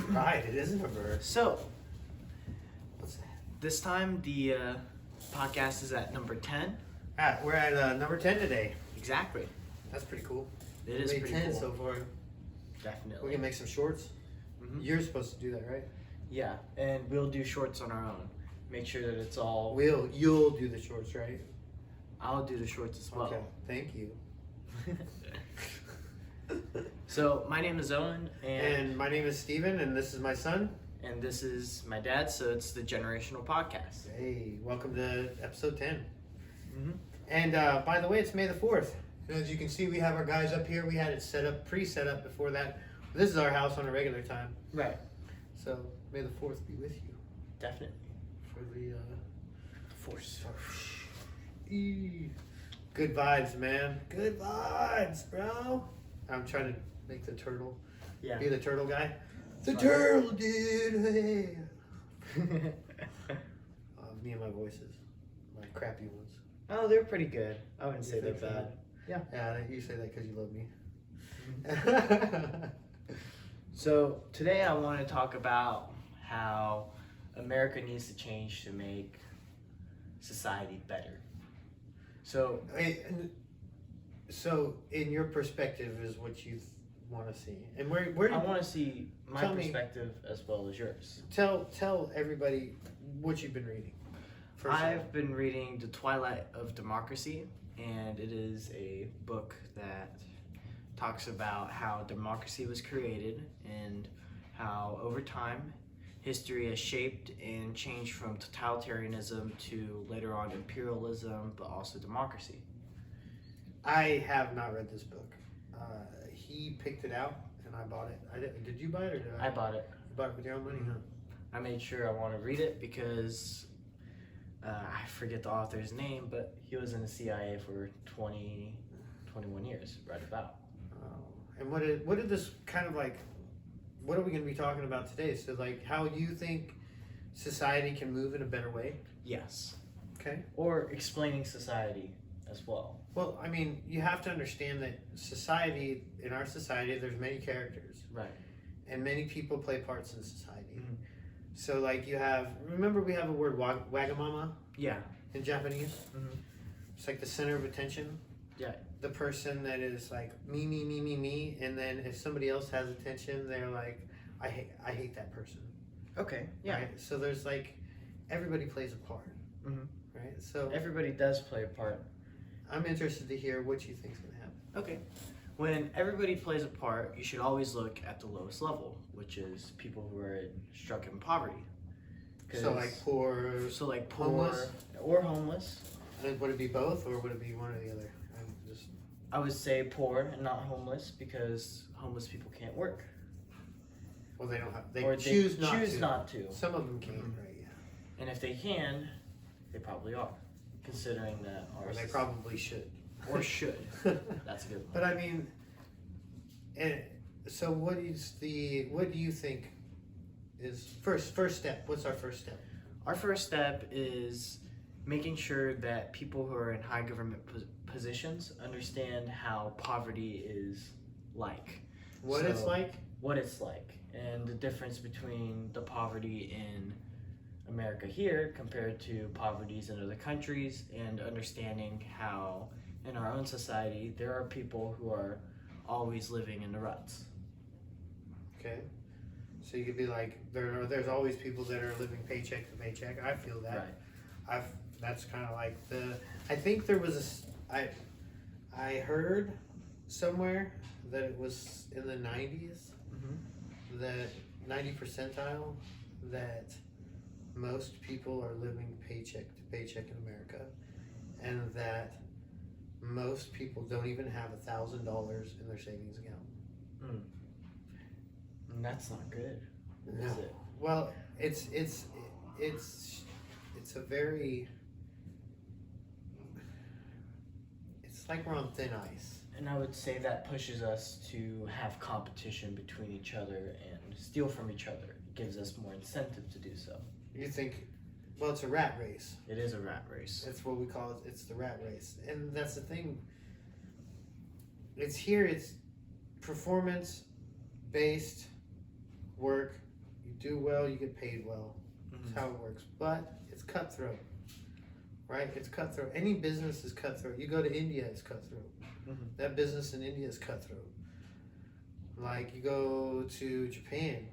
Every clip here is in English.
Right, it isn't a bird. So, What's that? this time the podcast is at number 10. We're at number 10 today. Exactly. That's pretty cool. It is We made pretty 10 cool. so far. Definitely. We can make some shorts. Mhm. You're supposed to do that, right? Yeah, and we'll do shorts on our own. Make sure that it's all. You'll do the shorts, right? I'll do the shorts as well. Okay, thank you. So, my name is Owen, And my name is Steven, and this is my son. and this is my dad, so it's the Generational Podcast. Hey, welcome to episode 10. Mm-hmm. And by the way, it's May the 4th. And as you can see, we have our guys up here. We had it pre-set up before that. This is our house on a regular time. Right. So, May the 4th be with you. Definitely. For the Force. Good vibes, man. Good vibes, bro. I'm trying to make the turtle. Yeah. Be the turtle guy. The Fine. turtle, dude. Hey. Me and my voices. My crappy ones. Oh, they're pretty good. I wouldn't You say they're think so? bad. Yeah. Yeah, you say that because you love me. So today I want to talk about how America needs to change to make society better. So So, in your perspective, is what you want to see, and where I want to see my Tell me. perspective as well as yours. tell everybody what you've been reading. First of all. I've been reading The Twilight of Democracy, and it is a book that talks about how democracy was created and how over time history has shaped and changed from totalitarianism to later on imperialism, but also democracy. I have not read this book. He picked it out, and I bought it. Did you buy it, or did I? I bought it. You bought it with your own money, huh? I made sure I want to read it because I forget the author's name, but he was in the CIA for 21 years, right about. And what did this kind of like? What are we going to be talking about today? So, like, how you think society can move in a better way? Yes. Okay. Or explaining society as well. Well, I mean, you have to understand that in our society, there's many characters. Right. And many people play parts in society. Mhm. So, like, remember we have a word wagamama Yeah. in Japanese? Mhm. It's like the center of attention. Yeah. The person that is like me, me, me, me, me, and then if somebody else has attention, they're like, I hate that person. Okay. Yeah. Right? So there's like, everybody plays a part. Mhm. Right? So Everybody does play a part. I'm interested to hear what you think's gonna happen. Okay. When everybody plays a part, you should always look at the lowest level, which is people who are struck in poverty. So like poor. So like poor homeless? or homeless. And would it be both, or would it be one or the other? I would say poor and not homeless because homeless people can't work. Well, they don't have. Or choose choose not not to. Some of them can, Mhm. right? Yeah. And if they can, they probably are, considering that Or they probably should. or should. That's a good one. But I mean, and so what do you think is first step? What's our first step? Our first step is making sure that people who are in high government positions understand how poverty is like. What So, it's like? What it's like, and the difference between the poverty in America here compared to poverties in other countries, and understanding how in our own society there are people who are always living in the ruts. Okay. So you could be like, there's always people that are living paycheck to paycheck. I feel that. Right. That's kind of like I think there was I heard somewhere that it was in the 90s, Mm-hmm. that 90 percentile, that most people are living paycheck to paycheck in America, and that most people don't even have $1,000 in their savings account. And that's not good, No. is it? Well, it's a very, it's like we're on thin ice. And I would say that pushes us to have competition between each other and steal from each other. It gives us more incentive to do so. You think, well, it's a rat race. It is a rat race. That's what we call it. It's the rat race. And that's the thing. It's performance based work do well, you get paid well. Mm-hmm. That's how it works. But it's cutthroat, right? It's cutthroat. Any business is cutthroat. You go to India, it's cutthroat. Mm-hmm. That business in India is cutthroat. Like you go to Japan,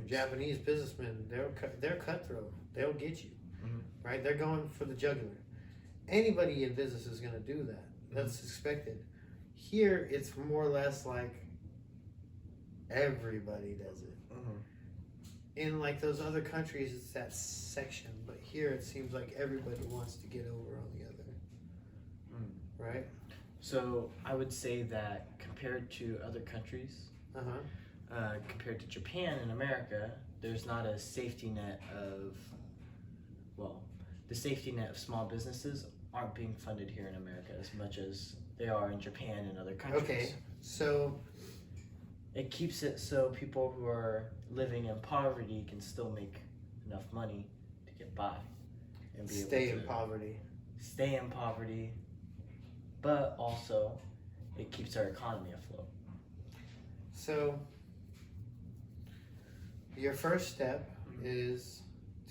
Japanese businessmen, they're cutthroat. They'll get you, right? They're going for the jugular. Anybody in business is going to do that. That's expected. Here, it's more or less like everybody does it. In like those other countries, it's that section, but here it seems like everybody wants to get over on the other, right? So I would say that compared to other countries, compared to Japan and America, there's not a safety net of, well, the safety net of small businesses aren't being funded here in America as much as they are in Japan and other countries. Okay, so it keeps it so people who are living in poverty can still make enough money to get by and be stay able in to poverty. stay in poverty, but also it keeps our economy afloat. So your first step is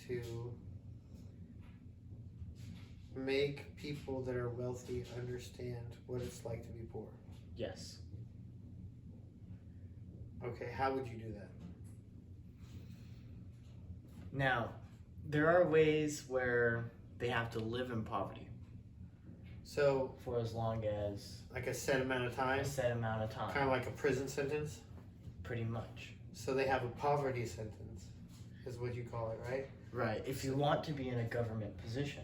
to make people that are wealthy understand what it's like to be poor. Yes. Okay, how would you do that? Now, there are ways where they have to live in poverty So, for as long as like a set amount of time, a set amount of time. kind of like a prison sentence. Pretty much. So they have a poverty sentence, is what you call it, right? Right. If you want to be in a government position.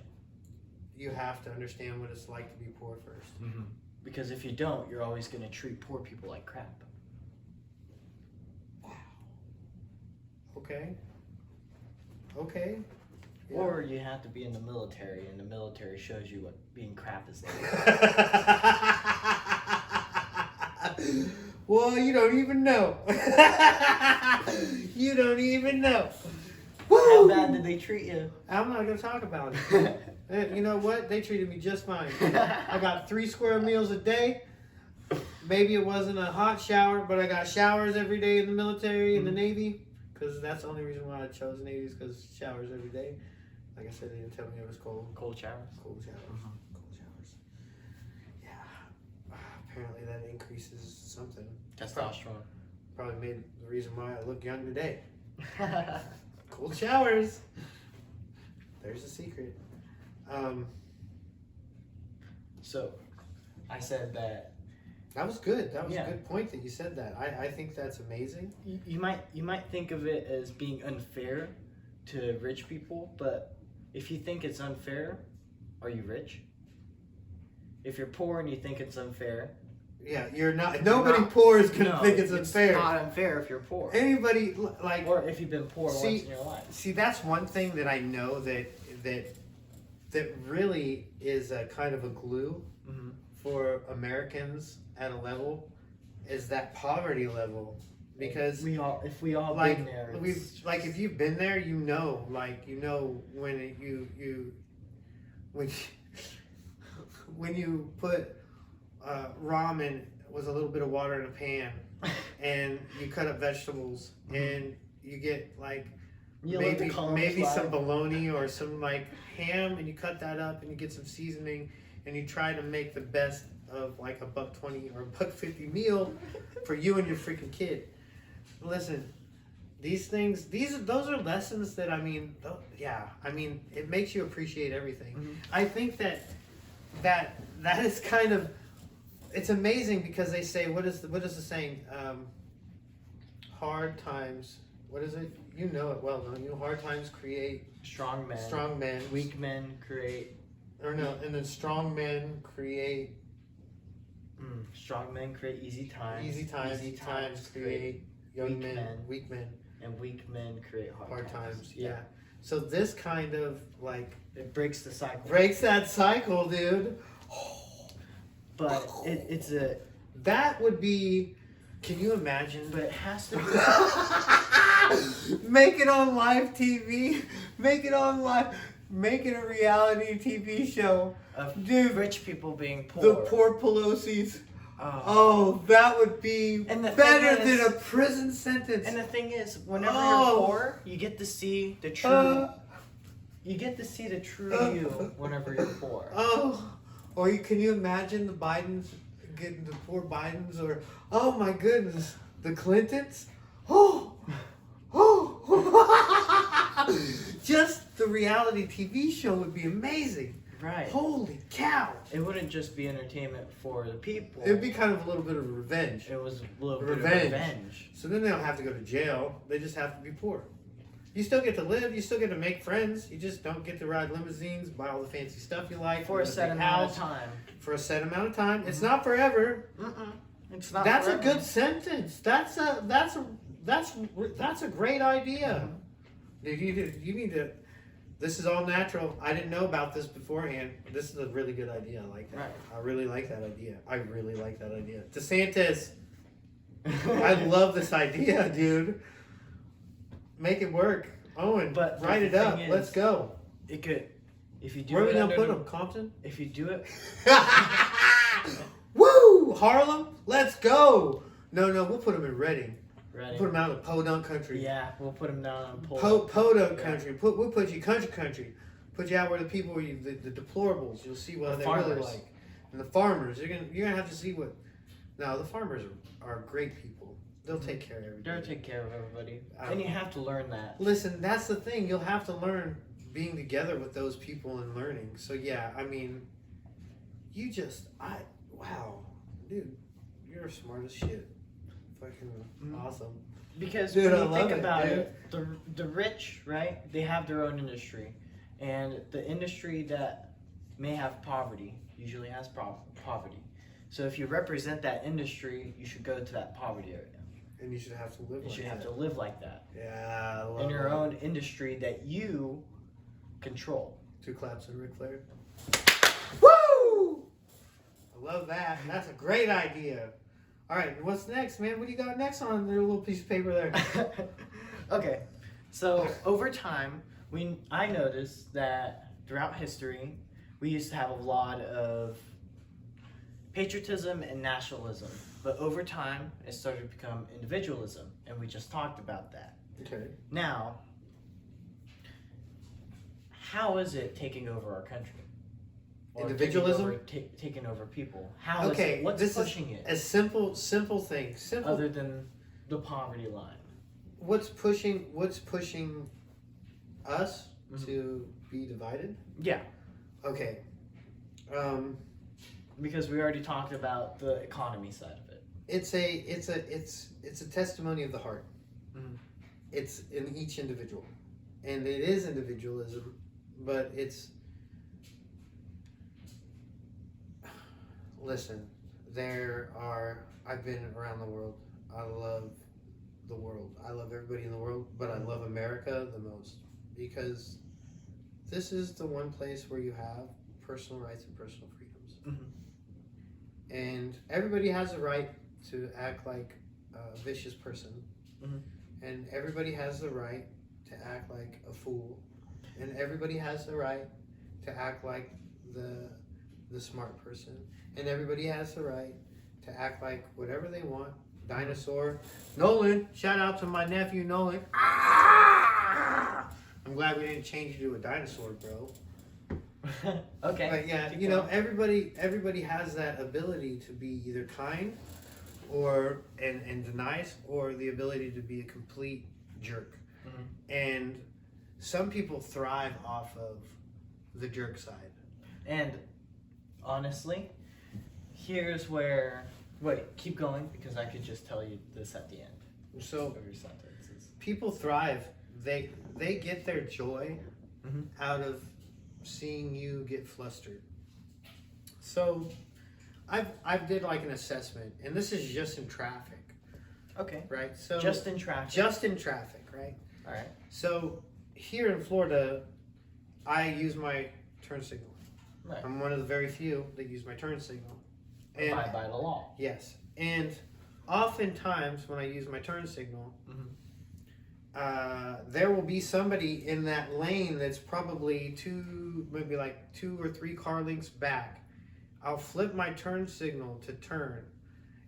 You have to understand what it's like to be poor first. Because if you don't, you're always going to treat poor people like crap. Okay. Okay. Yeah. Or you have to be in the military, and the military shows you what being crap is like. Well, you don't even know. You don't even know. Woo! How bad did they treat you? I'm not going to talk about it. And you know what? They treated me just fine. I got 3 square meals a day. Maybe it wasn't a hot shower, but I got showers every day in the military, in the Navy. Because that's the only reason why I chose Navy is because showers every day. Like I said, they didn't tell me it was cold. Cold showers? Cold showers. Cold showers. Yeah. Apparently that increases something. Testosterone. Probably made the reason why I look young today. Cold showers. There's a secret. So, I said that That was good. That was Yeah. a good point that you said that. I think that's amazing. you might think of it as being unfair to rich people, but if you think it's unfair, are you rich? If you're poor and you think it's unfair, Yeah, you're not. Nobody poor is gonna think it's unfair. It's not unfair if you're poor. Anybody like Or if you've been poor See- once in your life. see that's one thing that I know that really is a kind of a glue for Americans at a level is that poverty level because if we all like been there, if you've been there, you know when when you put ramen with a little bit of water in a pan and you cut up vegetables and you get like maybe some bologna or some like ham and you cut that up and you get some seasoning and you try to make the best of like a $1.20 or a $1.50 meal for you and your freaking kid. Listen, those are lessons that it makes you appreciate everything. I think that is kind of, it's amazing because they say, what is the saying? Hard times, what is it? You know it well, don't you? Hard times create strong men. Strong men. Weak men create. Or no, and then strong men create. Strong men create easy times. Easy times create young men. Weak men. And weak men create hard times. Yeah. So this kind of like it breaks the cycle. Breaks that cycle, dude. But it's a. That would be. Can you imagine? But it has to be. Make it on live TV. Make it on live. Make it a reality TV show. Of dude, rich people being poor. The poor Pelosi's Oh, that would be And the better thing is- than a prison sentence. And the thing is, whenever Oh. you're poor, you get to see the true. You get to see the true you whenever you're poor. Oh, or can you imagine the Bidens getting the poor Bidens, or oh my goodness, the Clintons? Oh, just the reality TV show would be amazing. Right. Holy cow! It wouldn't just be entertainment for the people. It would be kind of a little bit of revenge. It was a little bit Revenge. of revenge. So then they don't have to go to jail. They just have to be poor. You still get to live. You still get to make friends. You just don't get to ride limousines, buy all the fancy stuff you like. For a live in set big amount of house. time. For a set amount of time. It's not forever. It's not. That's forever. a good sentence. That's a great idea. Dude, you need to. This is all natural. I didn't know about this beforehand. This is a really good idea. I like that. Right. I really like that idea. DeSantis, I love this idea, dude. Make it work. Owen, But write the it up. thing Let's is- go. It could. If you do Where are we it gonna under put the- him? Compton? If you do it, Woo! Harlem? Let's go. No, we'll put him in Reading. ready? Put him out in Podunk country. Yeah, we'll put him down on pole. Podunk Yeah. country. We'll put you country. Put you out where the people, the deplorables. You'll see what The they're really farmers. like. And the farmers, you're gonna have to see what. No, the farmers are great people. They'll take care of everything. They'll take care of everybody, and you have to learn that. Listen, that's the thing. You'll have to learn being together with those people and learning. So yeah, I mean, wow, dude, you're smart as shit. Fucking awesome. Because Dude, when I you love think it, about dude. it, the rich, right? They have their own industry, and the industry that may have poverty usually has poverty. So if you represent that industry, you should go to that poverty area. And you should have to live You like should have that. to live like that Yeah, I love in your that. own industry that you control. 2 claps and Ric Flair. Woo! I love that. That's a great idea. All right, what's next, man? What do you got next on your little piece of paper there? Okay, so over time, I noticed that throughout history, we used to have a lot of patriotism and nationalism, but over time, it started to become individualism, and we just talked about that. Okay. Now, how is it taking over our country? Or Individualism? taking over people. How is Okay, it? What's this pushing is it? a simple thing. Other than the poverty line. What's pushing us Mhm. to be divided? Yeah, Okay. because we already talked about the economy side of it. It's a testimony of the heart. Mhm. It's in each individual, and it is individualism, but it's. Listen, I've been around the world. I love the world. I love everybody in the world, but I love America the most because this is the one place where you have personal rights and personal freedoms. Mhm. And everybody has a right to act like a vicious person. Mhm. And everybody has the right to act like a fool. And everybody has the right to act like the smart person. And everybody has the right to act like whatever they want. Dinosaur. Nolan, shout out to my nephew Nolan. Ah! I'm glad we didn't change you to a dinosaur, bro. Okay. But yeah, keep you know, going. everybody has that ability to be either kind or and nice, or the ability to be a complete jerk. Mhm. And some people thrive off of the jerk side. And honestly, here's where. Wait, keep going because I could just tell you this at the end So of your sentences. people thrive. They get their joy Mhm. out of seeing you get flustered. So I've did like an assessment, and this is just in traffic, Okay. right? So Just in traffic. just in traffic, right? All right. So here in Florida, I use my turn signal. Right. I'm one of the very few that use my turn signal. And Abide by the law. yes, and oftentimes when I use my turn signal, Mhm. There will be somebody in that lane that's probably maybe like 2 or 3 car lengths back. I'll flip my turn signal to turn.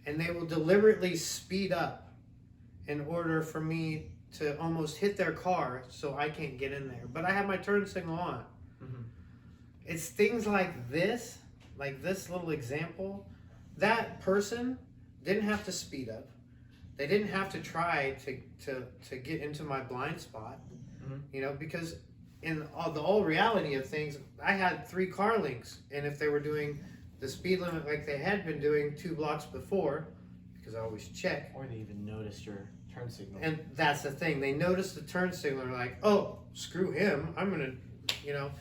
and they will deliberately speed up in order for me to almost hit their car so I can't get in there. But I have my turn signal on. Mm-hmm. It's things like this little example. That person didn't have to speed up. They didn't have to try to get into my blind spot, because in the whole reality of things, I had 3 car links, and if they were doing the speed limit like they had been doing 2 blocks before, because I always check. Or they even noticed your turn signal. And that's the thing. They noticed the turn signal and are like, oh, screw him. I'm going to,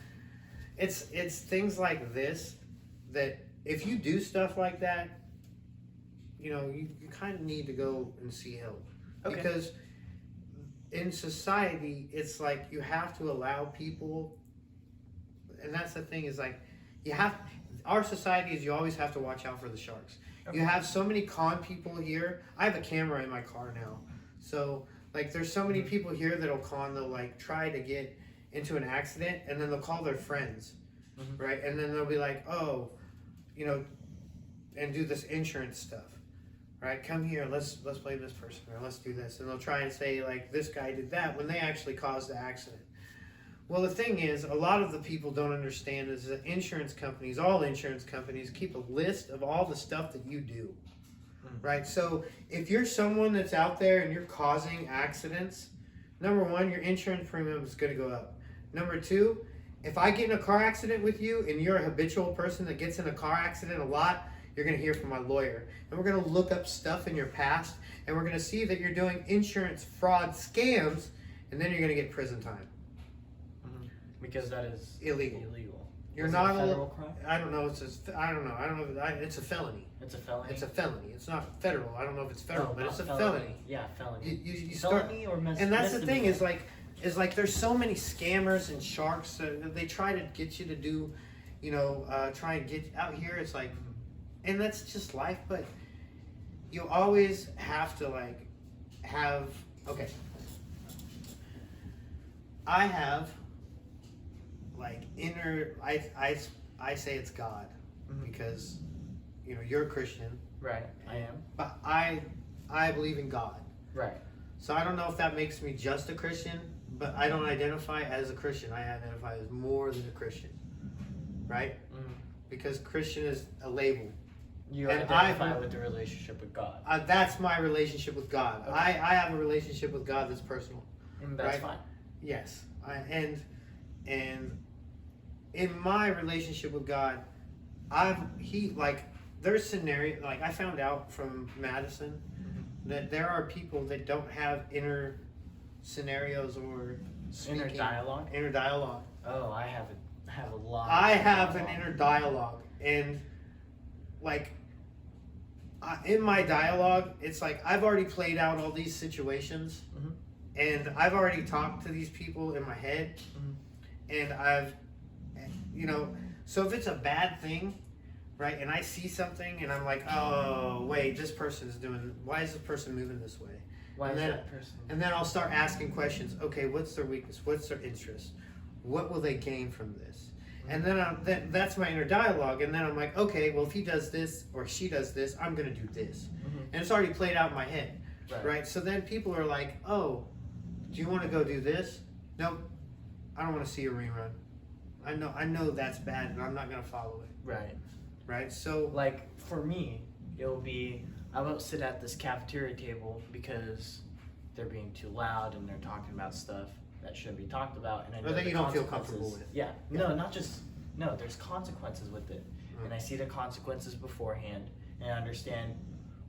it's things like this that if you do stuff like that, you kind of need to go and see help. Okay. Because in society, it's like you have to allow people, and that's the thing is like, our society is you always have to watch out for the sharks. Okay. You have so many con people here. I have a camera in my car now. So, like, there's so many people here that'll they'll, like, try to get into an accident, and then they'll call their friends, right? And then they'll be like, oh, and do this insurance stuff, right? Come here, let's blame this person, or let's do this. And they'll try and say, like, this guy did that when they actually caused the accident. Well, the thing is, a lot of the people don't understand is that all insurance companies keep a list of all the stuff that you do, right? So if you're someone that's out there and you're causing accidents, number 1, your insurance premium is going to go up. Number 2, if I get in a car accident with you and you're a habitual person that gets in a car accident a lot, you're going to hear from my lawyer. And we're going to look up stuff in your past, and we're going to see that you're doing insurance fraud scams, and then you're going to get prison time. Because that is illegal. You're is not it a federal crime? I don't know. I don't know. It's a felony. It's a felony. It's a felony. It's not federal. I don't know if it's federal, but it's a felony. felony. Yeah, felony. You start, felony or and that's the thing is like there's so many scammers and sharks that they try to get you to do, try and get out here. It's like, and that's just life. But you always have to okay. I have I say it's God because you're a Christian, right? I am, but I believe in God, right? So I don't know if that makes me just a Christian, but I don't identify as a Christian. I identify as more than a Christian, right? Because Christian is a label. You identify with the relationship with God. That's my relationship with God. Okay. I have a relationship with God that's personal. And that's right? fine. Yes, and in my relationship with God, there's scenario I found out from Madison that there are people that don't have inner scenarios or inner dialogue. Inner dialogue. Oh, I have a lot. I have an inner dialogue, and in my dialogue, it's like I've already played out all these situations, and I've already talked to these people in my head, and I've, so if it's a bad thing, right, and I see something and I'm like, oh, wait, why is this person moving this way? Why is that person? And then I'll start asking questions. Okay, what's their weakness? What's their interest? What will they gain from this? And then that's my inner dialogue. And then I'm like, okay, well, if he does this or she does this, I'm going to do this. And it's already played out in my head, right? So then people are like, oh, do you want to go do this? Nope, I don't want to see a rerun. I know that's bad, and I'm not going to follow it. Right? So, for me, it'll be, I won't sit at this cafeteria table because they're being too loud and they're talking about stuff that shouldn't be talked about, and I know that you don't feel comfortable with. Yeah. No, there's consequences with it, and I see the consequences beforehand, and I understand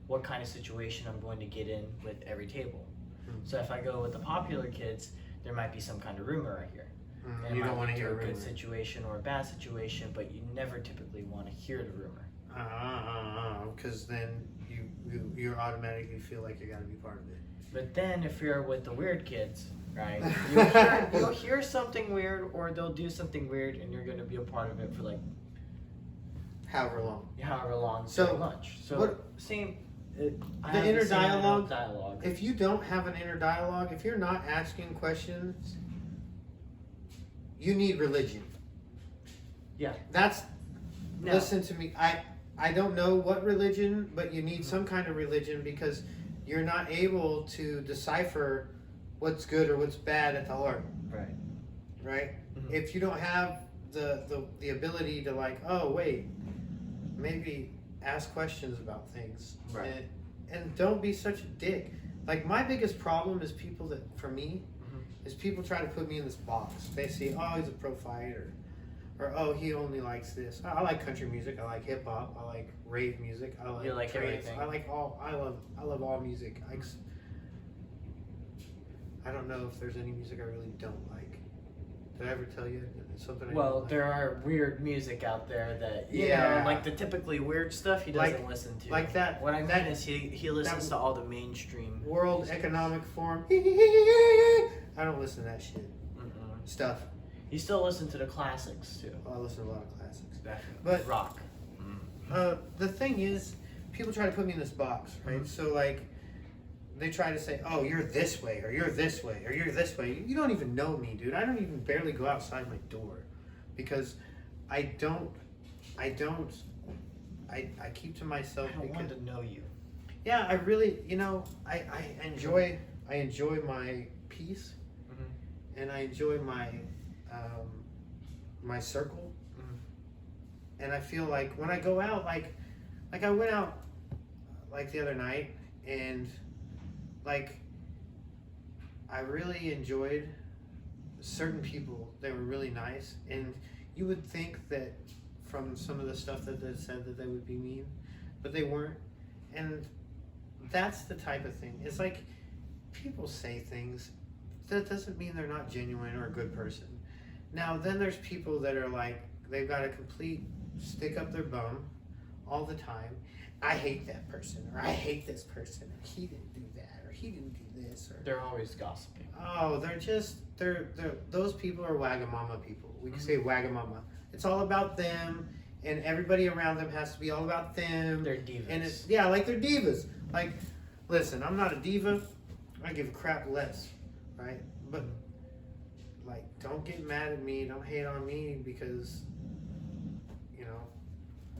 what kind of situation I'm going to get in with every table. So if I go with the popular kids, there might be some kind of rumor right here. And you don't want to hear a good situation or a bad situation, but you never typically want to hear the rumor. Because then you automatically feel like you got to be part of it. But then if you're with the weird kids, right, you'll hear something weird, or they'll do something weird, and you're going to be a part of it for however long. So much. So same. The inner dialogue. If you don't have an inner dialogue, if you're not asking questions, you need religion. Yeah. Listen to me. I don't know what religion, but you need some kind of religion because you're not able to decipher what's good or what's bad at the heart. Right. Right? Mhm. If you don't have the ability to like, oh wait, maybe ask questions about things. Right. And don't be such a dick. Like my biggest problem is people that, for me, Mhm. is people try to put me in this box. They see, oh, he's a pro fighter. Or oh, he only likes this. I like country music. I like hip hop. I like rave music. I like You like trance. everything. I like all. I love all music. I don't know if there's any music I really don't like. Did I ever tell you something? Well, like? there are weird music out there that you Yeah. know, like the typically weird stuff he doesn't listen to. Like that. What I mean that is he listens to all the mainstream World Economic Forum. I don't listen to that shit stuff. You still listen to the classics too. Well, I listen to a lot of classics. Definitely. But rock. The thing is, people try to put me in this box, right? Mhm. So like, they try to say, "Oh, you're this way, or you're this way, or you're this way." You don't even know me, dude. I don't even barely go outside my door, because I keep to myself. I don't want Because, to know you. yeah, I really, I enjoy my peace, Mhm. and I enjoy my my circle. And I feel like when I go out, like I went out like the other night, and like I really enjoyed certain people. They were really nice, and you would think that from some of the stuff that they said that they would be mean, but they weren't. And that's the type of thing. It's like people say things, that doesn't mean they're not genuine or a good person. Now then there's people that are like, they've got a complete stick up their bum all the time. I hate that person, or I hate this person, or he didn't do that, or he didn't do this, or They're always gossiping. oh, they're those people are wagamama people. We can say wagamama. It's all about them, and everybody around them has to be all about them. They're divas. And it's like they're divas. Like, listen, I'm not a diva. I give a crap less, right? But like, don't get mad at me. Don't hate on me because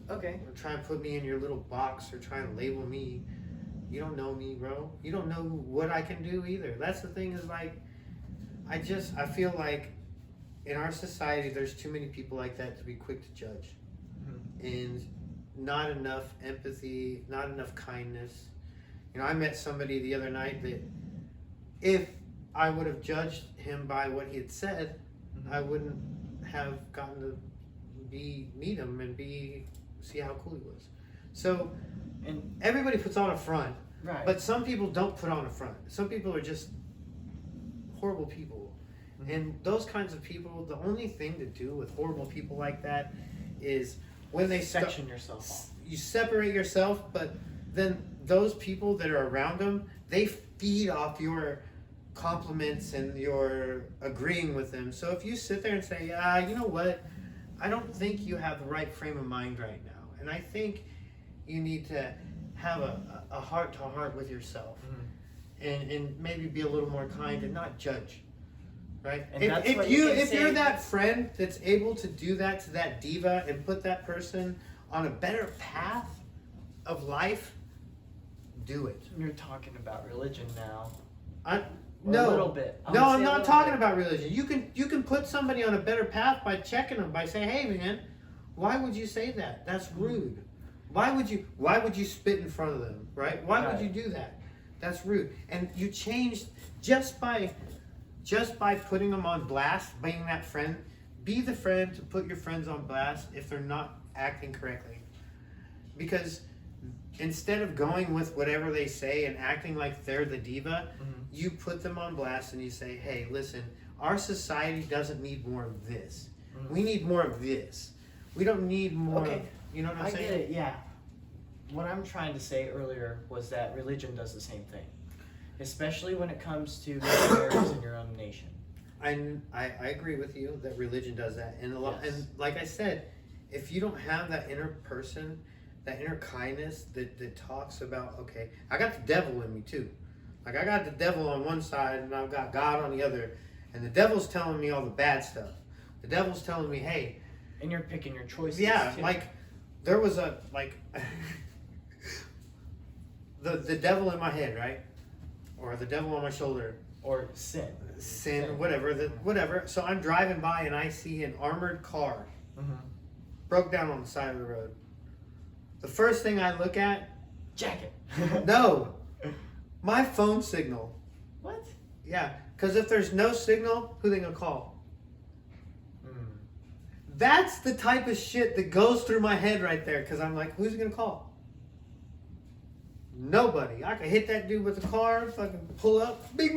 Okay. or try and put me in your little box or try and label me. You don't know me, bro. You don't know what I can do either. That's the thing, is like, I feel like in our society there's too many people like that to be quick to judge. And not enough empathy, not enough kindness. I met somebody the other night that if I would have judged him by what he had said, I wouldn't have gotten to meet him and see how cool he was. So, And everybody puts on a front, right. but some people don't put on a front. Some people are just horrible people. And those kinds of people, the only thing to do with horrible people like that is when they section yourself off. you separate yourself, but then those people that are around them, they feed off your compliments and your agreeing with them. So if you sit there and say, you know what, I don't think you have the right frame of mind right now, and I think you need to have a heart-to-heart with yourself, and maybe be a little more kind and not judge, right? And If you're that friend that's able to do that to that diva and put that person on a better path of life, do it. You're talking about religion now. No, a little bit. No, I'm not talking about religion. You can put somebody on a better path by checking them, by saying, "Hey, man, why would you say that? That's rude. Why would you spit in front of them, right? Why would you do that? That's rude." And you changed just by putting them on blast, being that friend. Be the friend to put your friends on blast if they're not acting correctly, because instead of going with whatever they say and acting like they're the diva, you put them on blast and you say, "Hey, listen, our society doesn't need more of this. We need more of this. We don't need more." Okay. You know what I'm saying? I get it, yeah. What I'm trying to say earlier was that religion does the same thing, especially when it comes to missionaries in your own nation. I agree with you that religion does that, and and like I said, if you don't have that inner person, that inner kindness that talks about, okay, I got the devil in me too. Like, I got the devil on one side and I've got God on the other, and the devil's telling me all the bad stuff. The devil's telling me, hey, and you're picking your choices. yeah, too. like there was a like the devil in my head, right? Or the devil on my shoulder. Or sin. Sin, whatever. So I'm driving by and I see an armored car broke down on the side of the road. The first thing I look at, Jacket. no, my phone signal. What? Yeah, because if there's no signal, who they gonna call? Mm. That's the type of shit that goes through my head right there. Because I'm like, who's he gonna call? Nobody. I could hit that dude with the car, fucking pull up, big,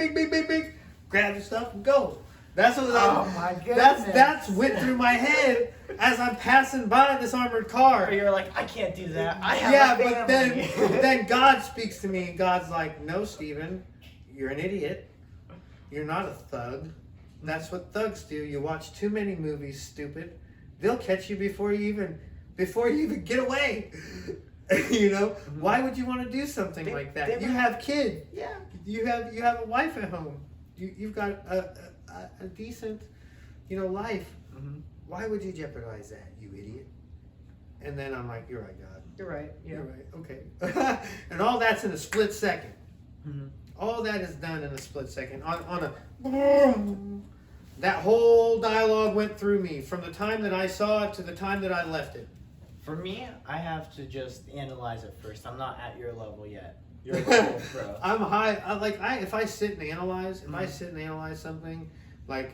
grab the stuff and go. That's what my goodness. That's went through my head as I'm passing by this armored car. Or you're like, I can't do that. I have a but then God speaks to me and God's like, no, Steven, you're an idiot. You're not a thug. That's what thugs do. You watch too many movies, stupid. They'll catch you before you even get away. You know, why would you want to do something like that? You have kids. Yeah. You have a wife at home. You've got a decent, life. Why would you jeopardize that, you idiot? And then I'm like, you're right, God. You're right. Yeah. You're right. Okay. And all that's in a split second. All that is done in a split second. On a that whole dialogue went through me from the time that I saw it to the time that I left it. For me, I have to just analyze it first. I'm not at your level yet. You're a level pro. I'm high. If I sit and analyze, something, like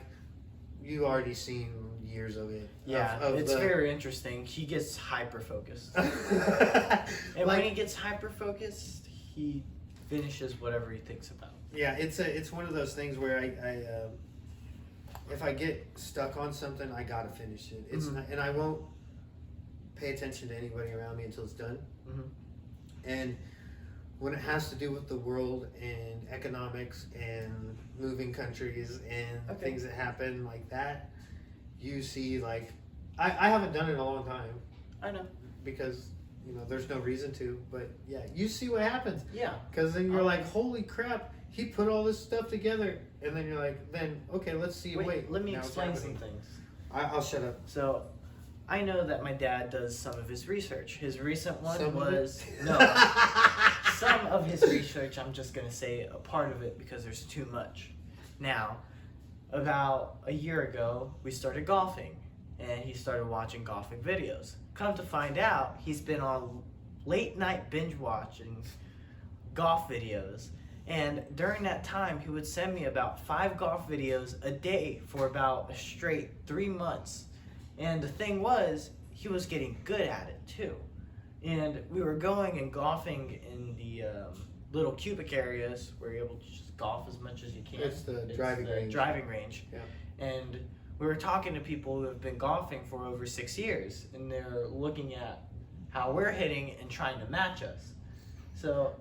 you already seen years of it. Yeah, it's very interesting. He gets hyper focused, and when he gets hyper focused, he finishes whatever he thinks about. Yeah, it's one of those things where I if I get stuck on something, I gotta finish it. It's not, and I won't pay attention to anybody around me until it's done. And when it has to do with the world and economics and moving countries and things that happen like that, you see, like, I haven't done it in a long time. I know. Because, there's no reason to. But, yeah, you see what happens. Yeah. Because then you're like, holy crap, he put all this stuff together. And then you're like, okay, let's see. Wait let me explain some things. I'll shut up. So, I know that my dad does some of his research. His recent one some of his research, I'm just going to say a part of it because there's too much. Now, about a year ago, we started golfing, and he started watching golfing videos. Come to find out, he's been on late night binge watching golf videos, and during that time, he would send me about 5 golf videos a day for about a straight 3 months. And the thing was, he was getting good at it too. And we were going and golfing in the little cubic areas where you're able to just golf as much as you can. It's the driving range. Yeah. And we were talking to people who have been golfing for over 6 years, and they're looking at how we're hitting and trying to match us. So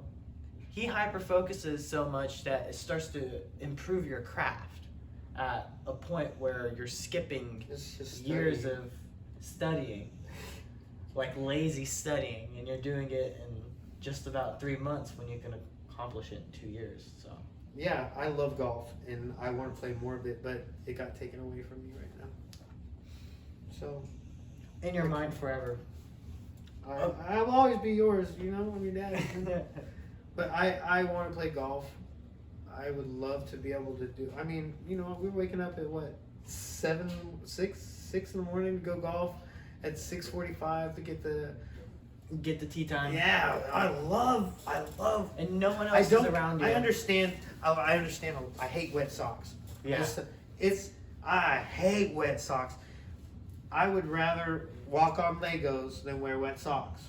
he hyper focuses so much that it starts to improve your craft at a point where you're skipping years of studying, like lazy studying, and you're doing it in just about 3 months when you can accomplish it in 2 years. So yeah, I love golf and I want to play more of it, but it got taken away from me right now. So in your mind forever. I'll always be yours, I'm your dad. But I want to play golf. I would love to be able to do. I mean, we're waking up at what, 6 in the morning to go golf, at 6:45 to get the tee time. Yeah, I love. And no one else is around you. I understand. I hate wet socks. Yeah. I hate wet socks. I would rather walk on Legos than wear wet socks.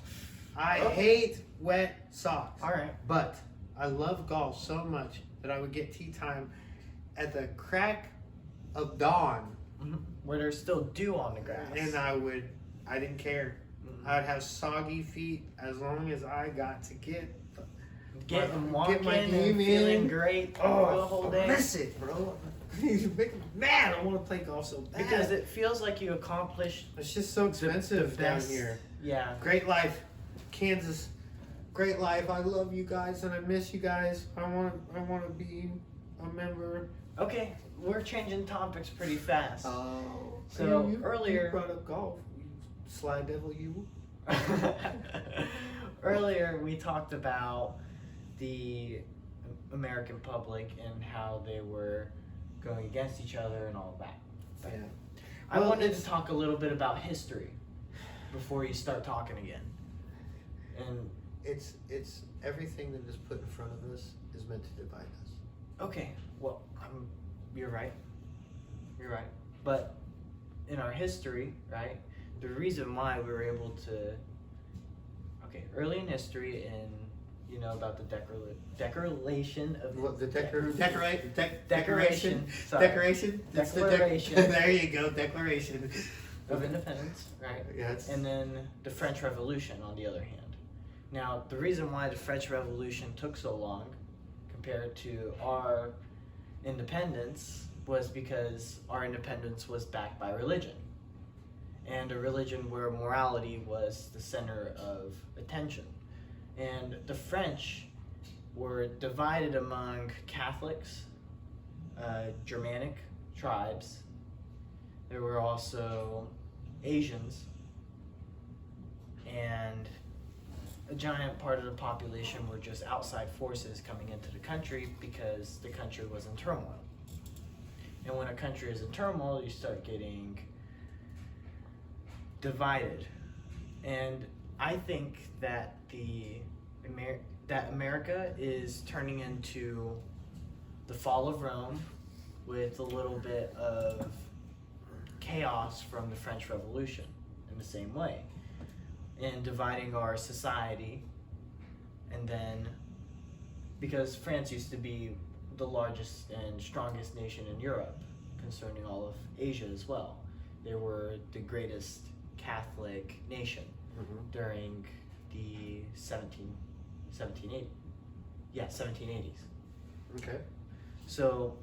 I hate wet socks. All right. But I love golf so much that I would get tee time at the crack of dawn. Where there's still dew on the grass. And I didn't care. I'd have soggy feet as long as I got to get my game and feeling great the whole day. Miss it, bro. You make me mad. I want to play golf so bad. Because it feels like you accomplished. It's just so expensive down here. Yeah. Great life, Kansas. Great life. I love you guys and I miss you guys. I want to be a member. Okay, we're changing topics pretty fast. Oh. So you earlier brought up golf. You sly devil, you. Earlier, we talked about the American public and how they were going against each other and all of that. Yeah. I Well, wanted to talk a little bit about history before you start talking again. And It's everything that is put in front of us is meant to divide us. okay, well, you're right. You're right. But in our history, right, the reason why we were able to, early in history, and you know about the declaration of What the Decoration. Sorry. Decoration. That's the Declaration. there you go. Declaration of Independence, right? Yes. And then the French Revolution, on the other hand. Now, the reason why the French Revolution took so long compared to our independence was because our independence was backed by religion. And a religion where morality was the center of attention. And the French were divided among Catholics, Germanic tribes. There were also Asians, and a giant part of the population were just outside forces coming into the country because the country was in turmoil. And when a country is in turmoil, you start getting divided. And I think that America is turning into the fall of Rome with a little bit of chaos from the French Revolution in the same way, and dividing our society. And then, because France used to be the largest and strongest nation in Europe concerning all of Asia as well, they were the greatest Catholic nation during the 1780s. Okay. So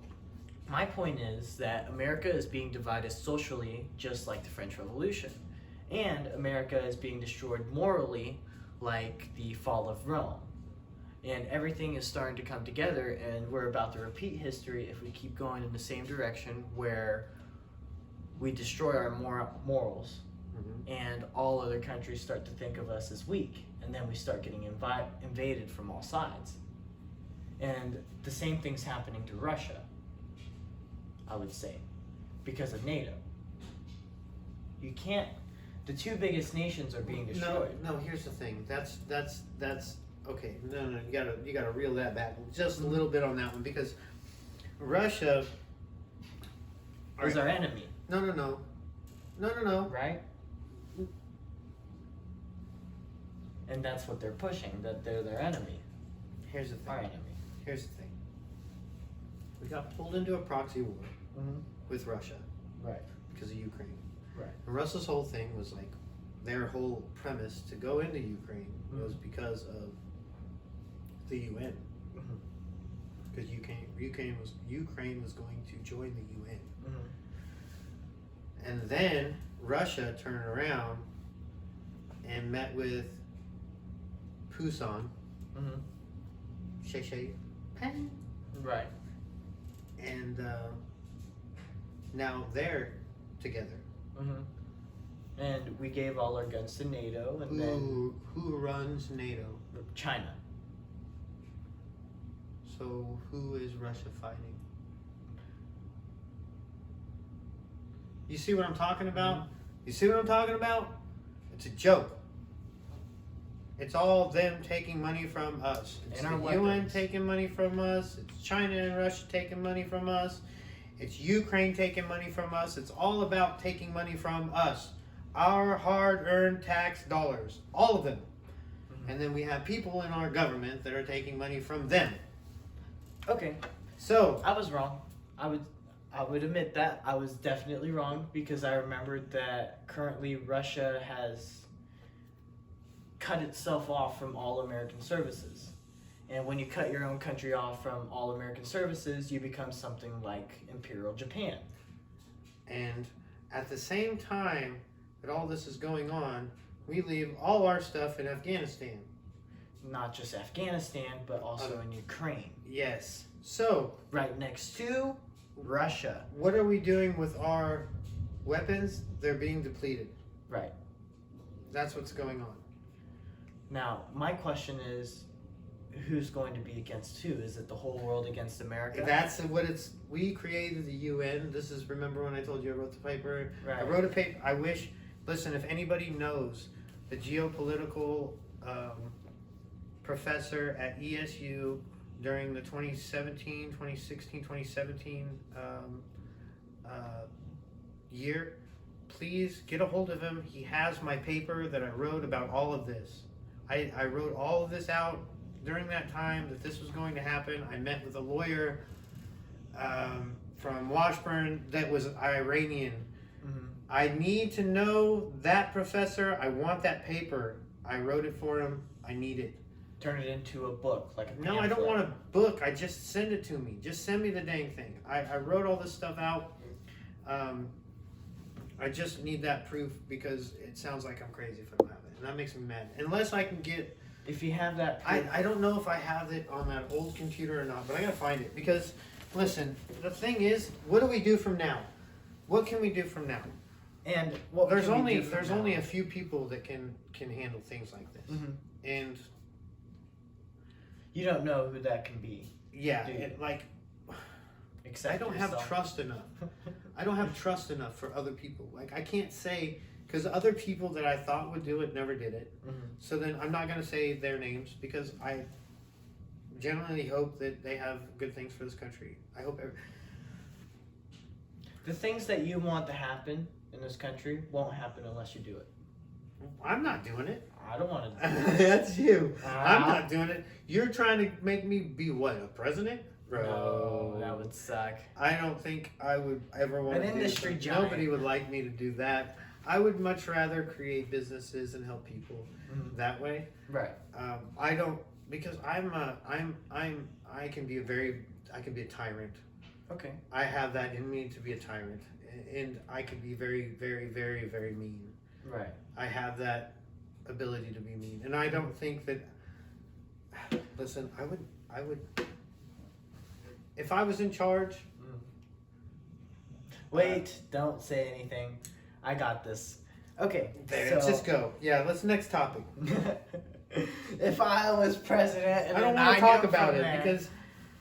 my point is that America is being divided socially just like the French Revolution, and America is being destroyed morally like the fall of Rome. And everything is starting to come together, and we're about to repeat history if we keep going in the same direction where we destroy our morals. And all other countries start to think of us as weak, and then we start getting invaded from all sides. And the same thing's happening to Russia, I would say, because of NATO. You can't. The two biggest nations are being destroyed. No. Here's the thing. That's okay. No. You gotta reel that back just a little bit on that one, because Russia is our enemy. No. Right? And that's what they're pushing, that they're their enemy. Here's the thing. Our enemy. Here's the thing. We got pulled into a proxy war with Russia. Right. Because of Ukraine. Right. And Russia's whole thing was like, their whole premise to go into Ukraine was because of the UN. Because Ukraine was going to join the UN. And then Russia turned around and met with Putin, Right. and now they're together. And we gave all our guns to NATO, and then Who runs NATO? China. So who is Russia fighting? You see what I'm talking about? You see what I'm talking about? It's a joke. It's all them taking money from us. It's And the our UN weapons. taking money from us. It's China and Russia taking money from us. It's Ukraine taking money from us. It's all about taking money from us. Our hard-earned tax dollars. All of them. And then we have people in our government that are taking money from them. Okay. So I was wrong. I would admit that I was definitely wrong, because I remembered that currently Russia has cut itself off from all American services. And when you cut your own country off from all American services, you become something like Imperial Japan. And at the same time that all this is going on, we leave all our stuff in Afghanistan. Not just Afghanistan, but also in Ukraine. Yes. So, Right next to Russia. what are we doing with our weapons? They're being depleted. Right. That's what's going on. Now, my question is, who's going to be against who? Is it the whole world against America? That's what it's. We created the UN. This is, remember when I told you I wrote the paper? Right. I wrote a paper. I wish. Listen, if anybody knows the geopolitical professor at ESU during the 2017, 2016, 2017 year, please get a hold of him. He has my paper that I wrote about all of this. I wrote all of this out during that time that this was going to happen. I met with a lawyer from Washburn that was Iranian. Mm-hmm. I need to know that professor. I want that paper. I wrote it for him. I need it. Turn it into a book, like a No, I don't want a book. I just send it to me. Just send me the dang thing. I wrote all this stuff out. I just need that proof because it sounds like I'm crazy if I don't have it. And that makes me mad. Unless I can get... If you have that proof, I don't know if I have it on that old computer or not, but I gotta find it. Because, listen, the thing is, what do we do from now? What can we do from now? and what There's can we only do from now? only a few people that can handle things like this. Mhm. And, You don't know who that can be. yeah, Do you? Except I don't have yourself. trust enough. I don't have trust enough for other people. Like, I can't say, because other people that I thought would do it never did it. Mhm. So then I'm not going to say their names because I genuinely hope that they have good things for this country. I hope. The things that you want to happen in this country won't happen unless you do it. I'm not doing it. I don't want to do it. That's you. I'm Uh, not doing it. You're trying to make me be what, a president? Bro. No, that would suck. I don't think I would ever want An to do industry that. giant. Nobody would like me to do that. I would much rather create businesses and help people Mhm. that way. Right. I don't, because I can be a tyrant. Okay. I have that in me to be a tyrant, and I can be very, very, very, very mean. Right. I have that ability to be mean, and I don't think that. Listen, I would. If I was in charge, Wait, don't say anything. I got this. Okay. there, so, just go. Yeah, let's next topic. if I was president, and I don't then want to knew talk about from it there- because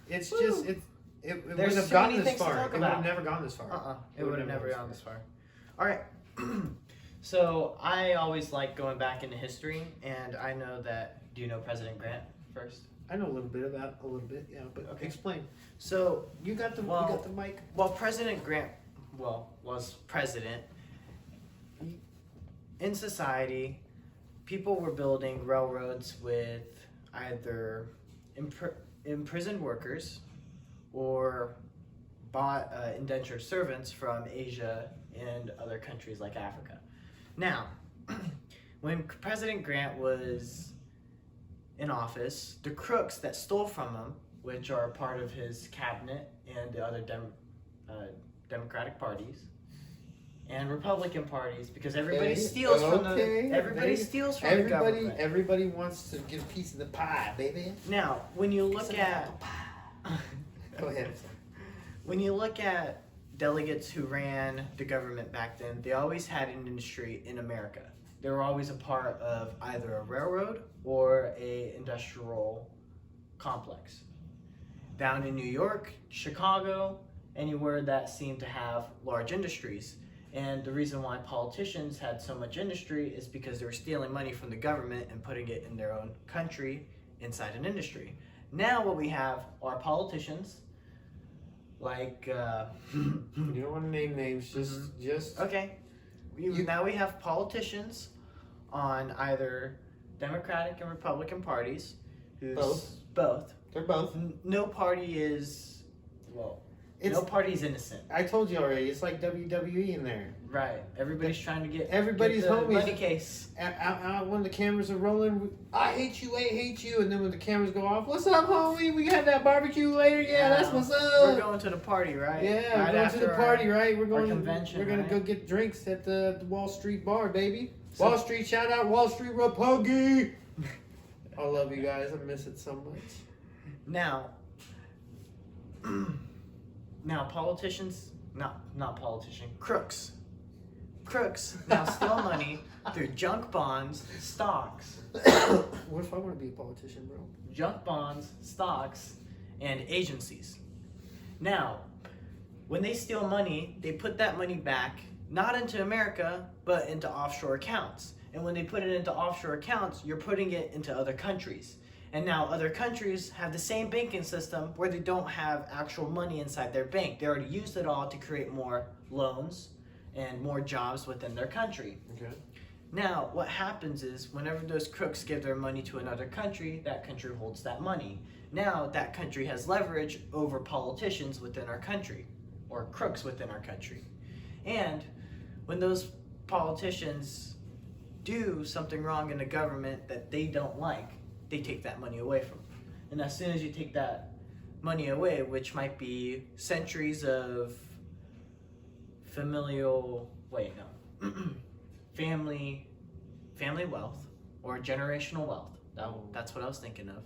it's Woo. just it There's wouldn't have so gotten many this things to far. talk It would have about. never gone this far. It would have never gone this far. All right. So I always like going back into history, and I know that. Do you know President Grant first? I know a little bit, yeah. But Okay. explain. So You got the Well- you got the mic. while President Grant, was president, in society, people were building railroads with either imprisoned workers or bought indentured servants from Asia and other countries like Africa. Now, when President Grant was in office, the crooks that stole from him, which are part of his cabinet and the other Democratic parties and Republican parties, because everybody steals from the government. Everybody wants to get a piece of the pie, baby. Now, when you look at Go ahead. when you look at delegates who ran the government back then, they always had an industry in America. They were always a part of either a railroad or a industrial complex. Down in New York, Chicago, anywhere that seemed to have large industries. And the reason why politicians had so much industry is because they were stealing money from the government and putting it in their own country inside an industry. Now what we have are politicians like You don't want to name names, just okay. Now we have politicians on either Democratic and Republican parties. Both. They're both. No party is, no party's innocent. I told you already. It's like WWE in there. Right. Everybody's trying to get Everybody's the homies. money case. Out when the cameras are rolling, I hate you, and then when the cameras go off, what's up, homie? We got that barbecue later. Yeah, that's what's up. We're going to the party, right? Yeah, Right we're going to the after party, right? We're going. convention, We're gonna right? go get drinks at the Wall Street bar, baby. So- Wall Street, shout out Wall Street Republic. I love you guys. I miss it so much. Now politicians, not politician, crooks crooks now steal money through junk bonds, stocks, What if I want to be a politician, bro? junk bonds, stocks, and agencies. Now, when they steal money, they put that money back, not into America, but into offshore accounts. And when they put it into offshore accounts, you're putting it into other countries. And now other countries have the same banking system where they don't have actual money inside their bank. They already used it all to create more loans and more jobs within their country. Okay. Now, what happens is whenever those crooks give their money to another country, that country holds that money. Now, that country has leverage over politicians within our country, or crooks within our country. And when those politicians do something wrong in the government that they don't like, they take that money away from them. And as soon as you take that money away, which might be centuries of family wealth or generational wealth. That's what I was thinking of.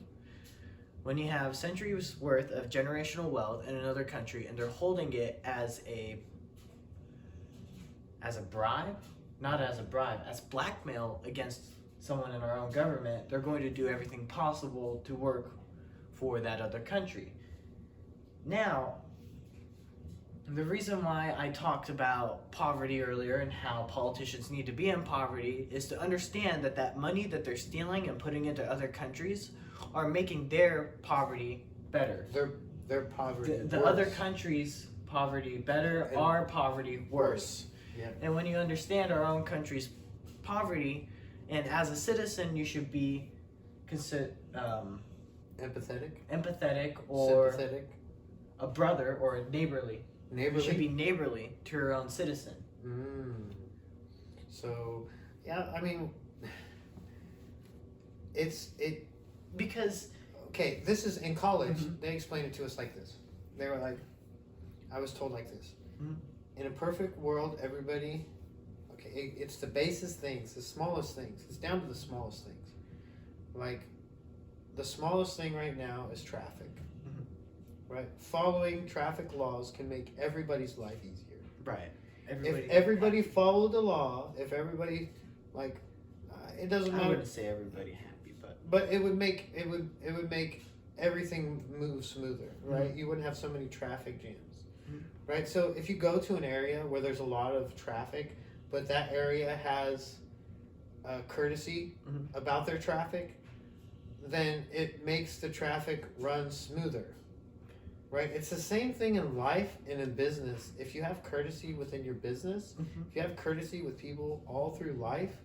When you have centuries worth of generational wealth in another country and they're holding it as a bribe, not as a bribe, as blackmail against someone in our own government, they're going to do everything possible to work for that other country. Now, the reason why I talked about poverty earlier and how politicians need to be in poverty is to understand that that money that they're stealing and putting into other countries are making their poverty better. Their poverty The other countries' poverty better, And our poverty worse. Yeah. And when you understand our own country's poverty, and as a citizen, you should be Empathetic. or Sympathetic. a brother or a neighborly. Neighborly. You should be neighborly to your own citizen. So, yeah, I mean, because okay, this is in college. Mhm. They explained it to us like this. They were like, I was told like this. Mhm. In a perfect world, everybody, okay, it's the basest things, the smallest things. It's down to the smallest things. Like, the smallest thing right now is traffic. Mhm. Right? Following traffic laws can make everybody's life easier. right, If everybody followed the law, if everybody, like, it doesn't I matter. wouldn't say everybody happy, But it would make everything move smoother, right? Mhm. You wouldn't have so many traffic jams, Mhm. right? So if you go to an area where there's a lot of traffic, but that area has courtesy Mhm. about their traffic, then it makes the traffic run smoother, right? It's the same thing in life and in business. If you have courtesy within your business, Mhm. if you have courtesy with people all through life,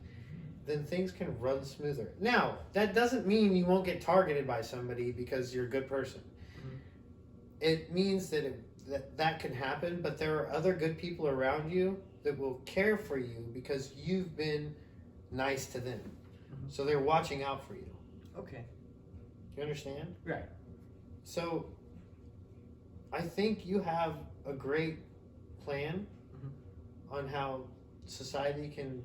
then things can run smoother. Now, that doesn't mean you won't get targeted by somebody because you're a good person. Mhm. It means that that can happen, but there are other good people around you that will care for you because you've been nice to them. Mhm. So they're watching out for you. Okay. You understand? Right. So I think you have a great plan Mhm. on how society can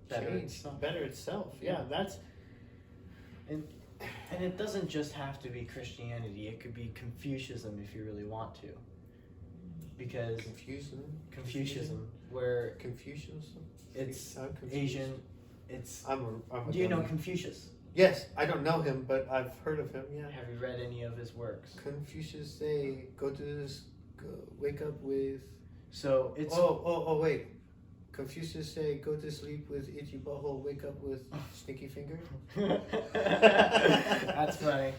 better itself. Yeah, that's And it doesn't just have to be Christianity. It could be Confucianism if you really want to. Because Confucianism, where Confucianism. it's I'm confused. Asian, it's. I'm a Do you know dummy. Confucius? Yes, I don't know him, but I've heard of him. Yeah. Have you read any of his works? Confucius say, wake up with. So it's. Oh, wait. Confucius say, go to sleep with itchy butthole, wake up with stinky finger. That's funny.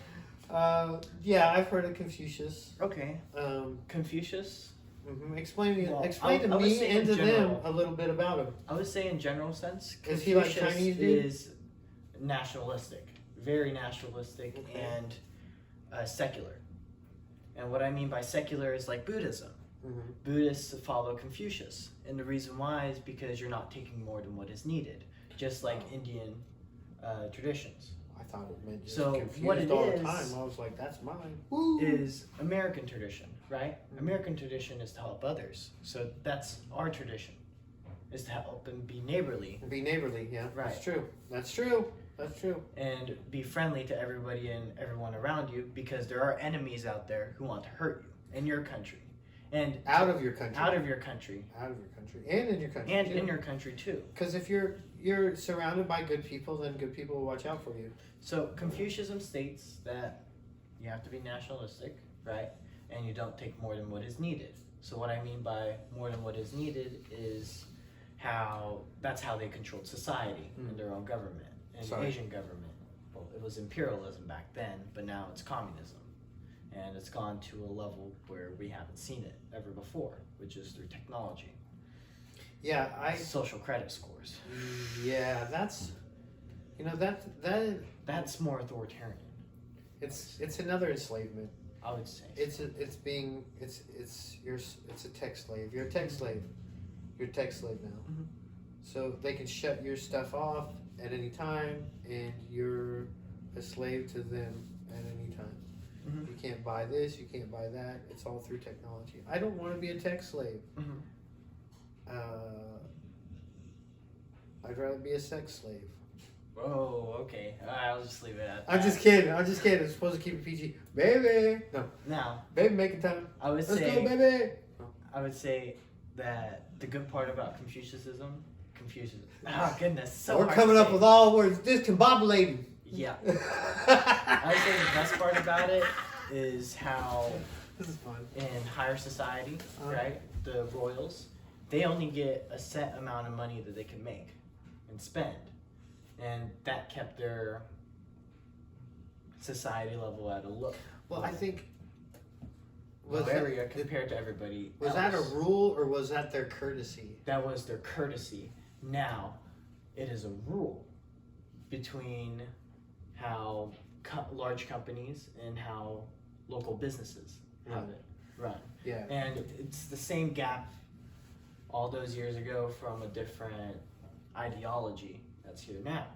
Yeah, I've heard of Confucius. Okay. Mhm. Confucius. Explain Well, to I would me say and in to them general. a little bit about him. I would say in general sense, Is he like Confucius Chinese dude? is nationalistic, very nationalistic, Okay. and secular. And what I mean by secular is like Buddhism. Mm-hmm. Buddhists follow Confucius, and the reason why is because you're not taking more than what is needed, just like Indian traditions. I thought it meant just So, confused what it all is- the time. I was like, that's mine. Woo! Is American tradition, right? Mhm. American tradition is to help others, so that's our tradition, is to help and be neighborly Be neighborly, yeah. Right. That's true. That's true. That's true. and be friendly to everybody and everyone around you, because there are enemies out there who want to hurt you in your country. and out of your country, out of your country, and in your country, and too. in your country too. Because if you're surrounded by good people, then good people will watch out for you. So Confucianism states that you have to be nationalistic, right? And you don't take more than what is needed. So what I mean by more than what is needed is that's how they controlled society in their own government, and Asian government. Well, it was imperialism back then, but now it's communism. And it's gone to a level where we haven't seen it ever before, which is through technology. Yeah, social credit scores. Yeah, that's That's more authoritarian. It's another enslavement. I would say. It's a tech slave. You're a tech slave. You're a tech slave now. Mm-hmm. So they can shut your stuff off at any time, and you're a slave to them at any time. Mm-hmm. You can't buy this, you can't buy that. It's all through technology. I don't want to be a tech slave. Mm-hmm. I'd rather be a sex slave. Oh, okay. I'll just leave it at that. I'm just kidding. I'm supposed to keep it PG. Baby! No. Now, baby, making time. Let's go, baby! I would say that the good part about Confucianism. Oh, goodness. So we're hard coming to up say. with all words. Discombobulating. Yeah. I would say the best part about it is how This is fun. in higher society, right, the royals, they only get a set amount of money that they can make and spend. And that kept their society level at a low. Well, I think area compared to everybody was else. that a rule or was that their courtesy? That was their courtesy. Now, it is a rule between how large companies and how local businesses have it run. Yeah. And it's the same gap all those years ago from a different ideology that's here now.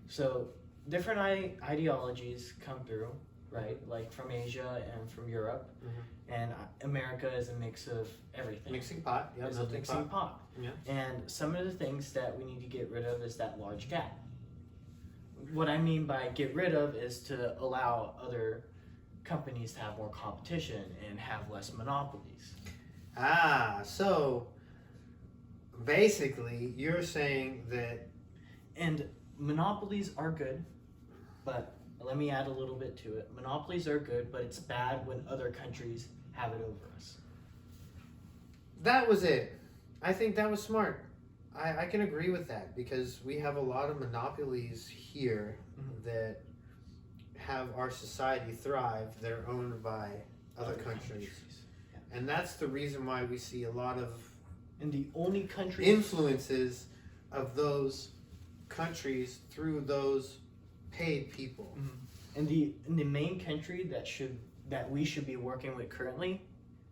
So different ideologies come through, right? Like from Asia and from Europe. Mm-hmm. And America is a mix of everything. Mixing pot. Yeah, It's a mixing pot. Yeah. And some of the things that we need to get rid of is that large gap. What I mean by get rid of is to allow other companies to have more competition and have less monopolies. So basically you're saying that... And monopolies are good, but let me add a little bit to it. Monopolies are good, but it's bad when other countries have it over us. That was it. I think that was smart. I can agree with that because we have a lot of monopolies here that have our society thrive that are owned by other countries. Yeah. And that's the reason why we see a lot of And the only countries influences of those countries through those paid people. and the main country that we should be working with currently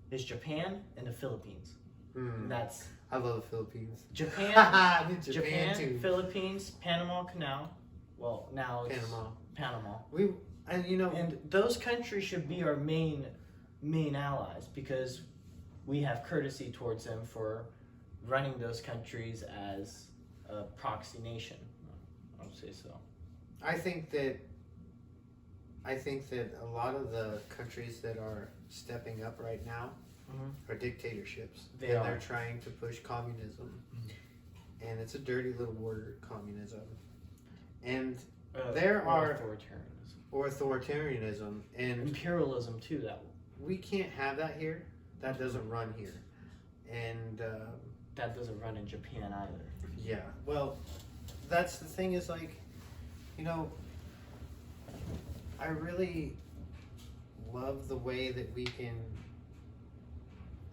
is Japan and the Philippines. And that's I love the Philippines. Japan, Japan too. Philippines, Panama Canal. Well, now it's Panama. And those countries should be our main allies because we have courtesy towards them for running those countries as a proxy nation. I would say so. I think that a lot of the countries that are stepping up right now are dictatorships. They're trying to push communism. And it's a dirty little word, communism. And there are authoritarianism and imperialism too. That we can't have that here. That doesn't run here. And that doesn't run in Japan either. Yeah. Well, that's the thing is like, I really love the way that we can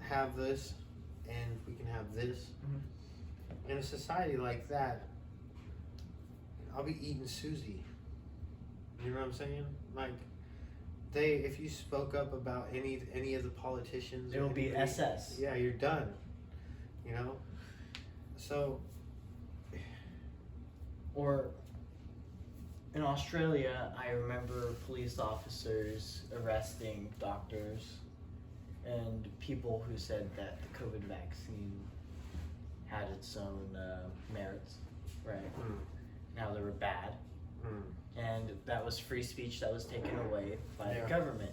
have this and we can have this. In a society like that, I'll be eating Susie. You know what I'm saying? Like, if you spoke up about any of the politicians, it will be SS. Yeah, you're done. So. Or in Australia, I remember police officers arresting doctors and people who said that the COVID vaccine had its own merits, right? Now they were bad. And that was free speech that was taken away by the government.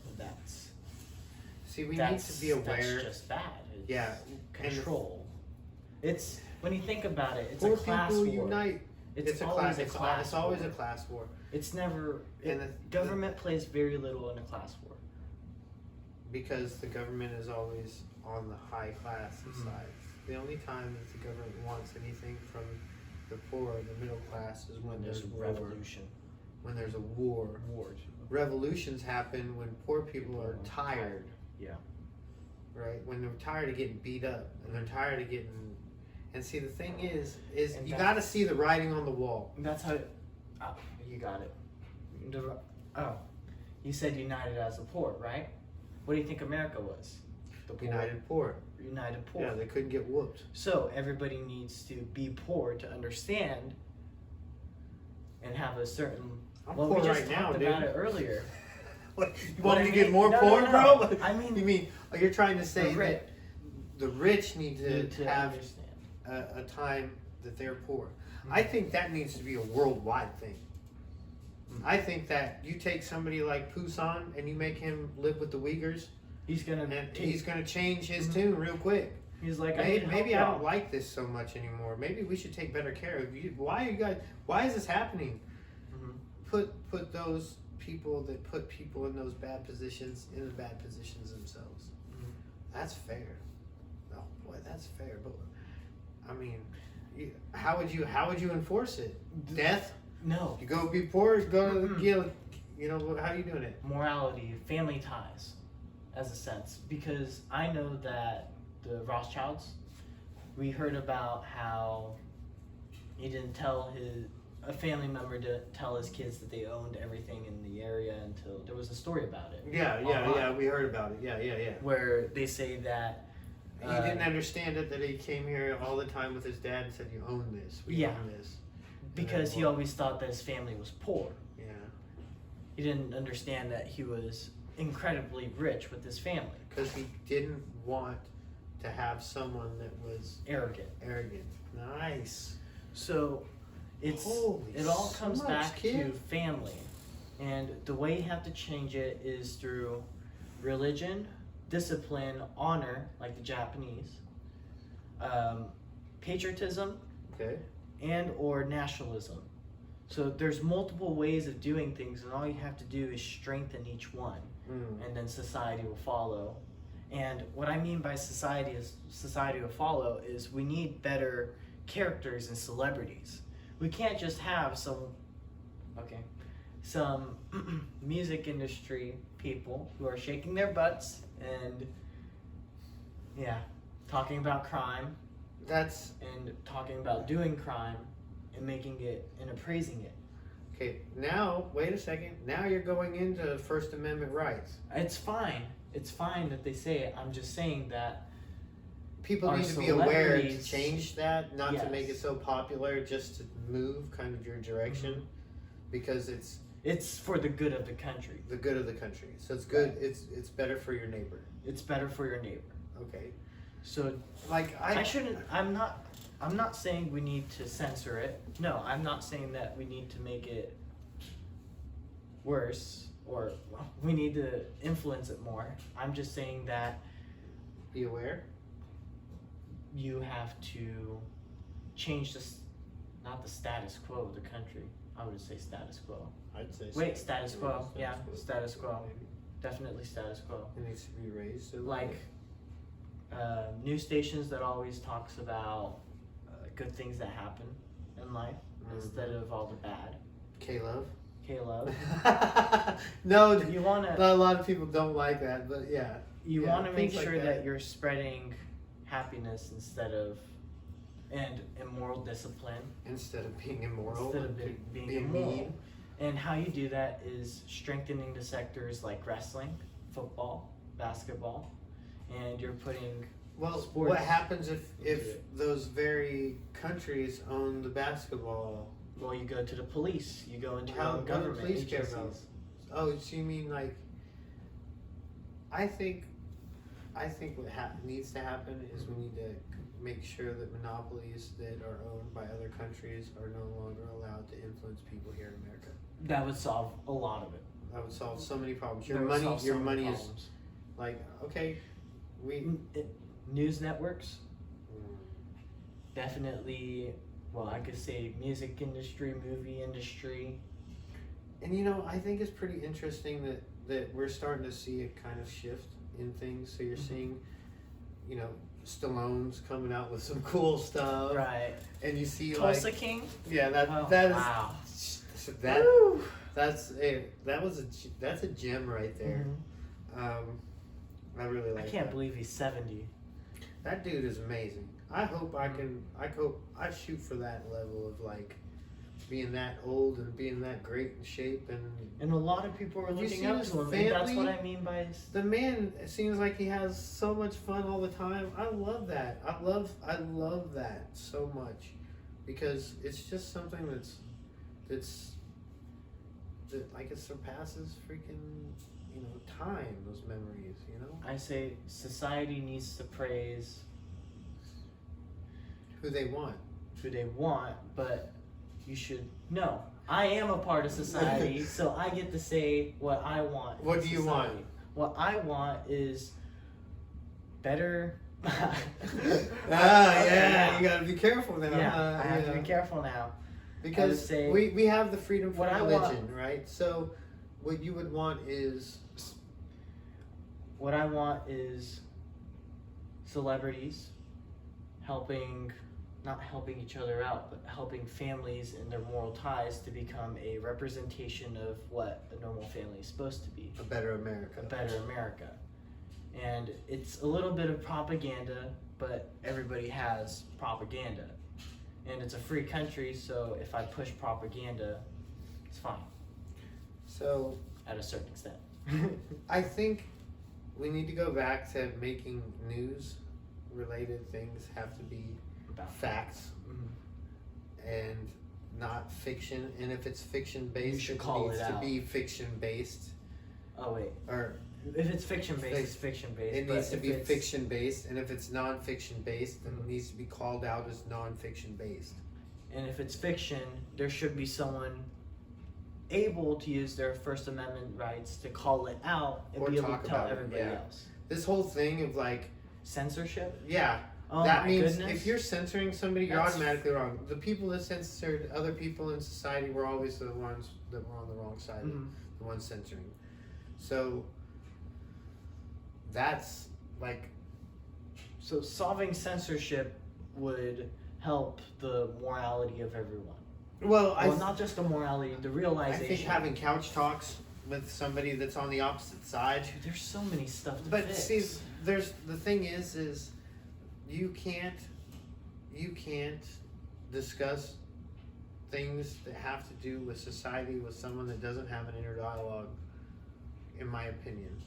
See, we need to be aware. That's just bad. It's Yeah, control. It's when you think about it, it's poor a class people war. unite. It's a always class. a class. It's always war. a class war. It's never. And Government plays very little in a class war. Because the government is always on the high class side. The only time that the government wants anything from the poor or the middle class is when there's revolution. When there's a war. Revolutions happen when poor people are tired. Yeah. Right? When they're tired of getting beat up and they're tired of getting. And see, the thing is And you got to see the writing on the wall. That's how. Oh, you got it. You said united as a poor, right? What do you think America was? The poor. United poor. United poor. Yeah, they couldn't get whooped. So everybody needs to be poor to understand and have a certain. I'm well, poor we just right now, talked dude. about it earlier. What, you What want I me to get mean- more no, poor, no, bro? no. I mean, you mean you're trying to say the that the rich need to have understand. a time that they're poor. I think that needs to be a worldwide thing. I think that you take somebody like Pusan and you make him live with the Uyghurs, He's gonna. and he's gonna change his tune real quick. He's like, Maybe I don't like this so much anymore. Maybe we should take better care of you. Why are you guys? Why is this happening? Put those people that put people in those bad positions in the bad positions themselves. That's fair. Oh boy, that's fair. But I mean, how would you enforce it? Death? No. You go be poor. Go to the guild. You know how are you doing it? Morality, family ties, as a sense, because I know that the Rothschilds, we heard about how he didn't tell a family member to tell his kids that they owned everything in the area until there was a story about it. Yeah. We heard about it. Yeah. Where they say that He didn't understand it, that he came here all the time with his dad and said, you own this. We own this. because he always thought that his family was poor. Yeah. He didn't understand that he was incredibly rich with his family. Because he didn't want to have someone that was Arrogant. Nice. So it all comes back to family. And the way you have to change it is through religion, discipline, honor, like the Japanese, patriotism, and or nationalism. So there's multiple ways of doing things, and all you have to do is strengthen each one, and then society will follow. And what I mean by society will follow is we need better characters and celebrities. We can't just have some music industry people who are shaking their butts and talking about crime and talking about doing crime and making it and appraising it. Okay, now, wait a second. Now you're going into First Amendment rights. It's fine. It's fine that they say it. I'm just saying that people our need to be aware to celebrities- change that, not to make it Yes. so popular, just to move kind of your direction, because it's for the good of the country. the good of the country. So it's good. It's better for your neighbor. It's better for your neighbor. Okay. So Like I'm not saying we need to censor it. No, I'm not saying that we need to make it worse or we need to influence it more. I'm just saying that be aware. you have to change not the status quo of the country. I would say status quo. I'd say. Status quo. Yeah, status quo. Definitely status quo. It needs to be raised. Like news stations that always talks about good things that happen in life instead of all the bad. K-Love. No, You want to. a lot of people don't like that, but yeah. You want to make things like sure that you're spreading happiness and immoral discipline instead of being immoral. instead of being immoral. mean. And how you do that is strengthening the sectors like wrestling, football, basketball, and you're putting. Well, sports. what happens if those very countries own the basketball? Well, you go to the police. You go into your How own what do government the police care about? agencies. Oh, so you mean like? I think what needs to happen is we need to make sure that monopolies that are owned by other countries are no longer allowed to influence people here in America. That would solve a lot of it. That would solve so many problems. That would solve so many Your money is problems. Like, okay, News networks, definitely. Well, I could say music industry, movie industry. And you know, I think it's pretty interesting that we're starting to see a kind of shift in things. So you're seeing, you know, Stallone's coming out with some cool stuff, Right. and you see Tulsa like, King. yeah, that Oh, that is wow. that Woo! that's a gem right there. I really like. I can't that. believe he's 70. That dude is amazing. I hope I can. I shoot for that level of like being that old and being that great in shape, And a lot of people are Have you looking seen up his to him. And that's family? what I mean by his. the man seems like he has so much fun all the time. I love that. I love that so much because it's just something that like it surpasses freaking time. Those memories, I say society needs to praise who they want. who they want, but you should no. I am a part of society, so I get to say what I want. What in do you society. want? What I want is better. Yeah, you gotta be careful now. Yeah, I have to be careful now. Because say- we have the freedom from What I religion, right? So what you would want is What I want is celebrities not helping each other out, but helping families and their moral ties to become a representation of what a normal family is supposed to be. a better America. A better America. And it's a little bit of propaganda, but everybody has propaganda. And it's a free country, so if I push propaganda, it's fine. So At a certain extent. I think we need to go back to making news related things have to be About facts and not fiction. And if it's fiction based, You should it call needs it to out. be fiction based. Oh wait. Or If it's fiction based, it's fiction based. it but needs to if be it's- fiction based, and if it's non-fiction based, then Mhm. it needs to be called out as non-fiction based. And if it's fiction, there should be someone able to use their First Amendment rights to call it out and Or be able talk to tell about it, everybody yeah. else. This whole thing of like, Censorship? yeah, Oh that my means goodness. if you're censoring somebody, you're That's- automatically wrong. The people that censored other people in society were always the ones that were on the wrong side, Mhm. the ones censoring. So that's like, So solving censorship would help the morality of everyone. well, Not just the morality, the I realization. think having couch talks with somebody that's on the opposite side. Dude, there's so many stuff to But fix. see, there's the thing is you can't discuss things that have to do with society with someone that doesn't have an inner dialogue, in my opinion.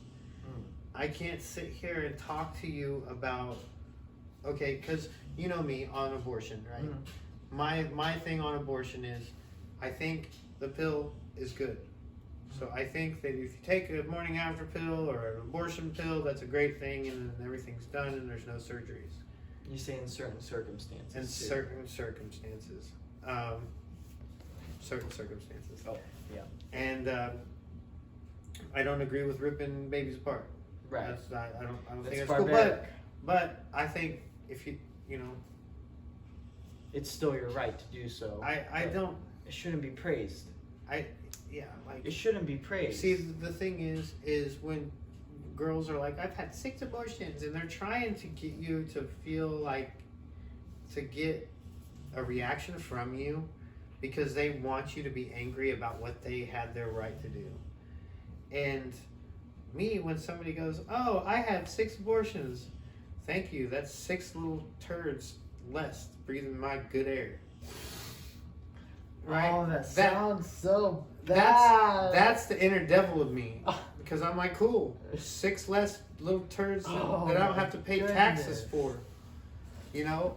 I can't sit here and talk to you about, okay, because you know me on abortion, right? My thing on abortion is, I think the pill is good. So I think that if you take a morning after pill or an abortion pill, that's a great thing, and then everything's done and there's no surgeries. You say in certain circumstances. In too. certain circumstances. Certain circumstances. Oh, yeah. And I don't agree with ripping babies apart. Right. I don't think That's that's cool. barbaric. But I think if you know, It's still your right to do so. I but don't. It shouldn't be praised. Yeah, like. It shouldn't be praised. See, the thing is when girls are like, I've had 6 abortions, and they're trying to get you to feel like, to get a reaction from you because they want you to be angry about what they had their right to do. And me, when somebody goes, oh, I had 6 abortions, thank you, that's 6 little turds less breathing my good air. Right? Oh, that That- sounds so bad. That's the inner devil of me. Because I'm like, cool, 6 less little turds that I don't have to pay taxes for. You know,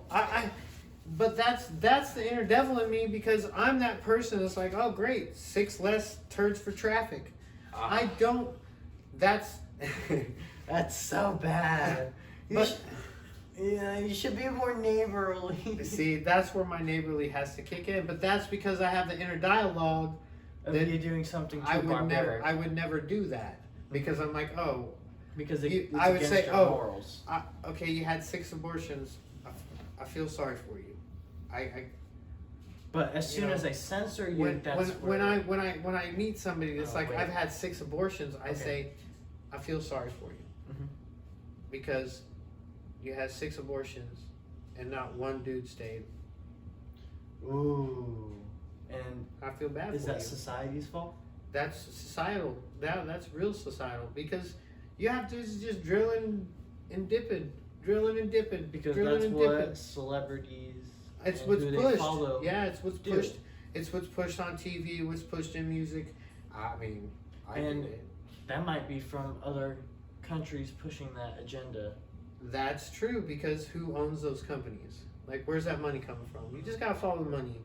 but that's the inner devil in me because I'm that person that's like, oh great, 6 less turds for traffic. I don't. That's That's so bad. But- You should be more neighborly. see, that's where my neighborly has to kick in. But that's because I have the inner dialogue. Of that you doing something too I barbaric. would never do that because I'm like, oh, Because it's I would against say, your oh, morals. okay, you had 6 abortions. I feel sorry for you. But as soon know, as they censor you, when I meet somebody that's like, wait. I've had 6 abortions, I Okay. say, I feel sorry for you. Mhm. Because you had 6 abortions and not one dude stayed. Ooh. And I feel bad for you. is that society's fault? That's societal. That's real societal, because you have to just drilling and dipping. Because drilling that's and what dipping. celebrities It's and what's who they pushed. follow Yeah, it's what's do. pushed. It's what's pushed on TV. What's pushed in music. I mean, I And get it. that might be from other countries pushing that agenda. That's true, because who owns those companies? Like, where's that money coming from? You just gotta follow the money,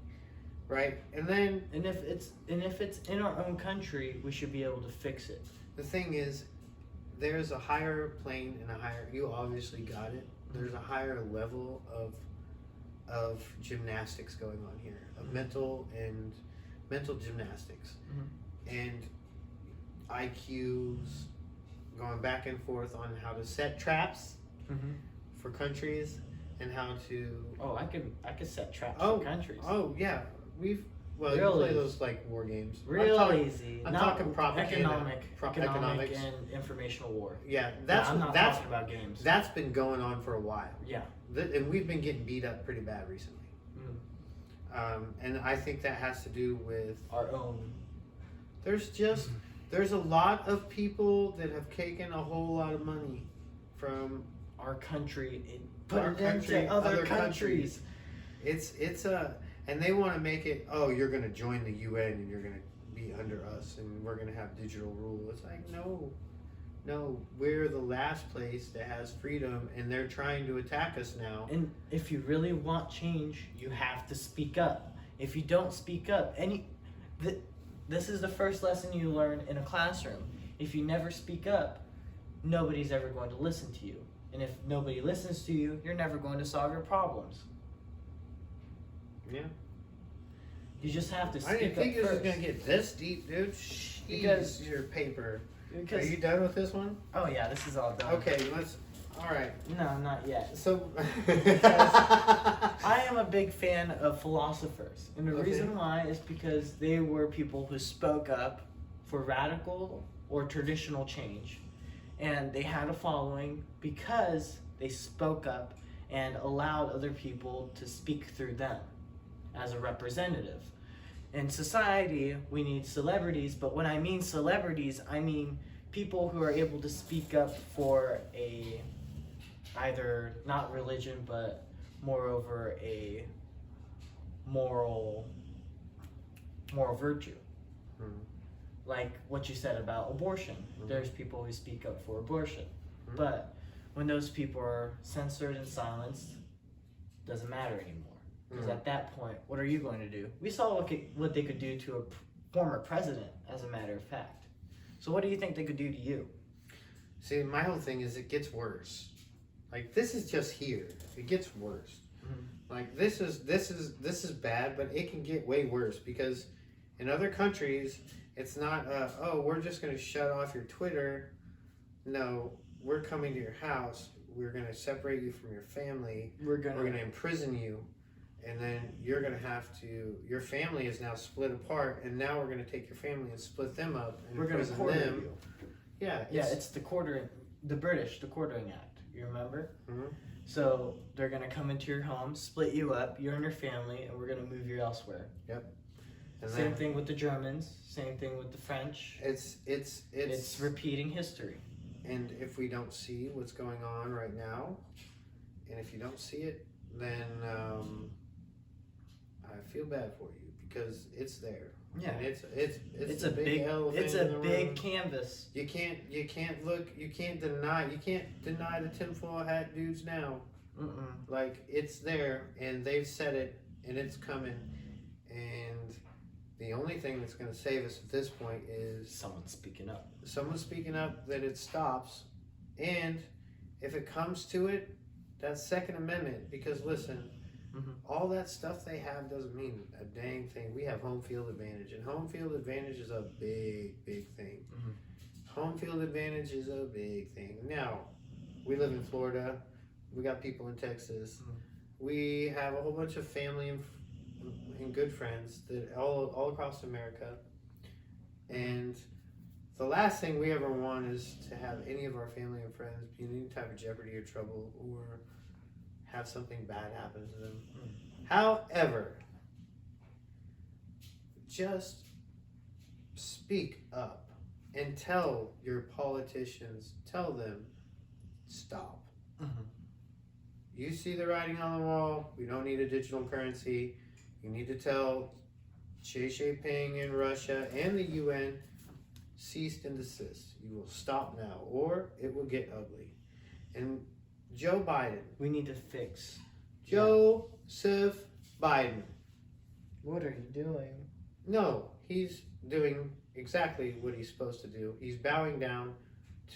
right? And then And if it's in our own country, we should be able to fix it. the thing is, there's a higher plane and a higher. You obviously got it. There's a higher level of gymnastics going on here, of mental gymnastics, and IQs going back and forth on how to set traps for countries and how to. Oh, I could set traps Oh, for countries. Oh yeah, you Really? play those like war games. Real easy. I'm Not talking propaganda. economic Economics. and informational war. Yeah, I'm not talking about games. That's been going on for a while. Yeah. And we've been getting beat up pretty bad recently. And I think that has to do with Our own. There's a lot of people that have taken a whole lot of money from Our country. our Put it into other countries. And they want to make it, oh, you're going to join the UN and you're going to be under us and we're going to have digital rule. It's like, no, we're the last place that has freedom and they're trying to attack us now. And if you really want change, you have to speak up. If you don't speak up, this is the first lesson you learn in a classroom. If you never speak up, nobody's ever going to listen to you. And if nobody listens to you, you're never going to solve your problems. Yeah. You just have to speak up I didn't think this was first. going to get this deep, dude. Jeez, Because- your paper. Are Because, you done with this one? oh yeah, this is all done. Okay, all right. No, not yet. So, I am a big fan of philosophers. And the Okay. reason why is because they were people who spoke up for radical or traditional change. And they had a following because they spoke up and allowed other people to speak through them as a representative. In society, we need celebrities, but when I mean celebrities, I mean people who are able to speak up for either not religion, but moreover a moral virtue. Mhm. Like what you said about abortion. Mhm. There's people who speak up for abortion. Mhm. But when those people are censored and silenced, it doesn't matter anymore. Because Mhm. at that point, what are you going to do? We saw what they could do to a former president, as a matter of fact. So what do you think they could do to you? See, my whole thing is it gets worse. Like, this is just here. It gets worse. Mhm. Like, this is bad, but it can get way worse, because in other countries, it's not, oh, we're just going to shut off your Twitter. No, we're coming to your house. We're going to separate you from your family. We're We're gonna going to imprison you. And then you're going to have to, your family is now split apart, and now we're going to take your family and split them up and we're gonna imprison quarter them. you. Yeah, Yeah, it's the Quartering Act. You remember? Mhm. So they're gonna come into your home, split you up, you and your family, and we're gonna move you elsewhere. And Same then thing with the Germans. Same thing with the French. it's repeating history. And if we don't see what's going on right now, and if you don't see it, then I feel bad for you, because it's there. Yeah. And it's a big elephant it's in a the big room. canvas. You can't deny the tinfoil hat dudes now. Mm-mm. Like, it's there, and they've said it, and it's coming, and the only thing that's going to save us at this point is Someone speaking up. someone speaking up that it stops, and if it comes to it, that's Second Amendment, because listen, Mhm. all that stuff they have doesn't mean a dang thing. We have home field advantage, and home field advantage is a big thing. Mhm. Home field advantage is a big thing. Now, we live in Florida. We got people in Texas. We have a whole bunch of family and good friends that all across America. And the last thing we ever want is to have any of our family and friends be in any type of jeopardy or trouble or have something bad happen to them. However, just speak up and tell your politicians, tell them, stop. You see the writing on the wall. We don't need a digital currency. You need to tell Xi Jinping in Russia and the UN, cease and desist. You will stop now, or it will get ugly. And Joe Biden. We need to fix. Joseph Biden. What are you doing? No, he's doing exactly what he's supposed to do. He's bowing down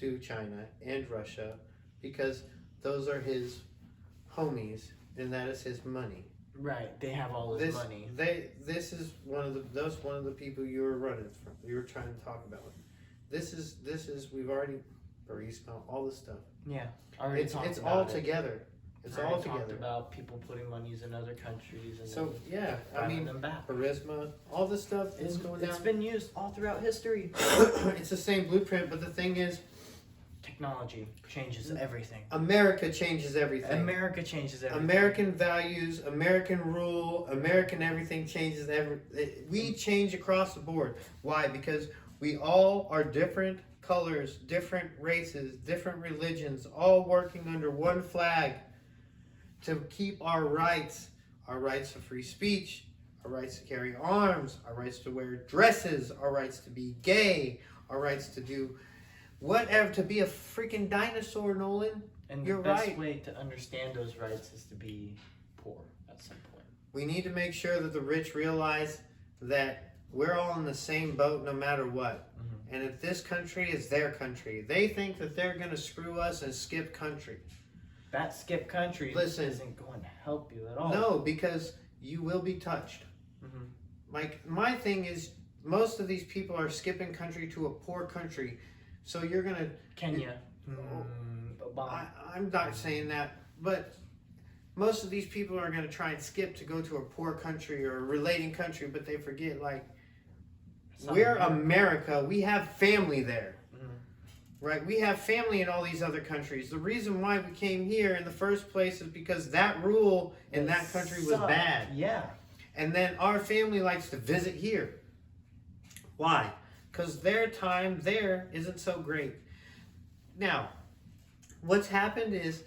to China and Russia because those are his homies and that is his money. Right, they have all his money. This is one of the people you were running from. You were trying to talk about. This is we've already Burisma, all this stuff. Yeah, it's all together. It's all together. Talked about people putting monies in other countries and so yeah, I mean them back. Burisma, all this stuff is going down. It's been used all throughout history. It's the same blueprint, but the thing is, technology changes everything. America changes everything. America changes everything. American values, American rule, American everything changes we change across the board. Why? Because we all are different colors, different races, different religions, all working under one flag to keep our rights of free speech, our rights to carry arms, our rights to wear dresses, our rights to be gay, our rights to do whatever, to be a freaking dinosaur, Nolan. And You're the best right. way to understand those rights is to be poor at some point. We need to make sure that the rich realize that we're all in the same boat no matter what. And if this country is their country, they think that they're going to screw us and skip country. That skip country isn't going to help you at all. No, because you will be touched. Like, my thing is, most of these people are skipping country to a poor country. So you're going to... Kenya. I'm not saying that, but most of these people are going to try and skip to go to a poor country or a relating country, but they forget, like, we're America. We have family there. Right? We have family in all these other countries. The reason why we came here in the first place is because that rule in that country was bad. Yeah. And then our family likes to visit here. Why? Because their time there isn't so great. Now, what's happened is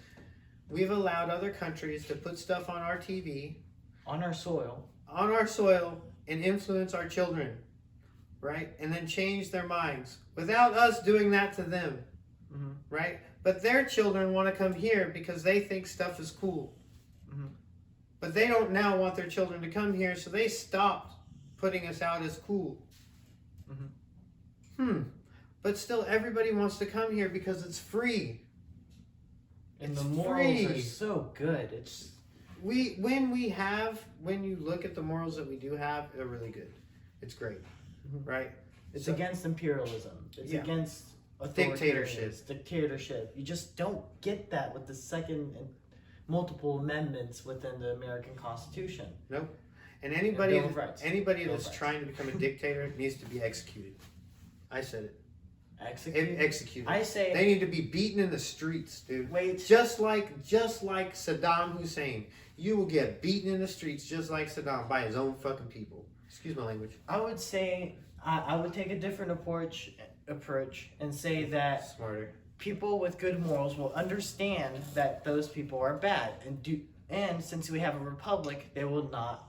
we've allowed other countries to put stuff on our TV. On our soil. On our soil and influence our children. Right? And then change their minds without us doing that to them. Right? But their children want to come here because they think stuff is cool. But they don't now want their children to come here, so they stopped putting us out as cool. But still, everybody wants to come here because it's free. And the morals are so good. It's when you look at the morals that we do have, they're really good. It's great. Right? It's against imperialism. It's against dictatorship. You just don't get that with the second and multiple amendments within the American Constitution. Nope. And anybody that's trying to become a dictator needs to be executed. I said it. Executed. I say they need to be beaten in the streets, dude. Wait. Just like Saddam Hussein. You will get beaten in the streets just like Saddam by his own fucking people. Excuse my language. I would say I would take a different approach and say that smarter people with good morals will understand that those people are bad and since we have a republic, they will not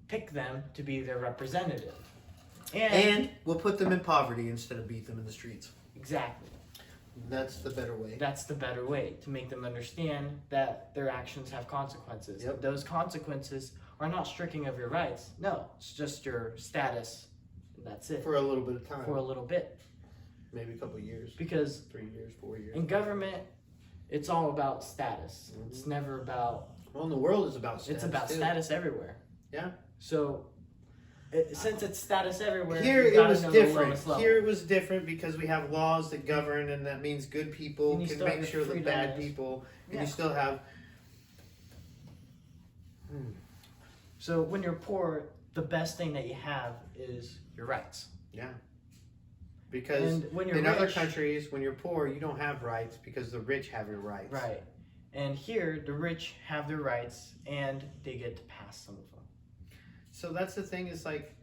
pick them to be their representative. And we'll put them in poverty instead of beat them in the streets. Exactly. That's the better way. That's the better way, to make them understand that their actions have consequences. Yep. Those consequences are not stripping of your rights. No, it's just your status. And that's it. For a little bit of time. For a little bit. Maybe a couple of years. Because 3 years, 4 years. In government, it's all about status. It's never about... Well, in the world, it's about status. It's about status everywhere. Yeah. So, since it's status everywhere, Here you it gotta was know the different. lowest level. Here it was different because we have laws that govern, and that means good people And you can still have make your sure the bad freedoms. people, and Yeah. you still have. So when you're poor, the best thing that you have is your rights. Yeah. Because And when you're in other rich- countries, when you're poor, you don't have rights because the rich have your rights. Right. And here, the rich have their rights, and they get to pass some of them. So that's the thing. Is like,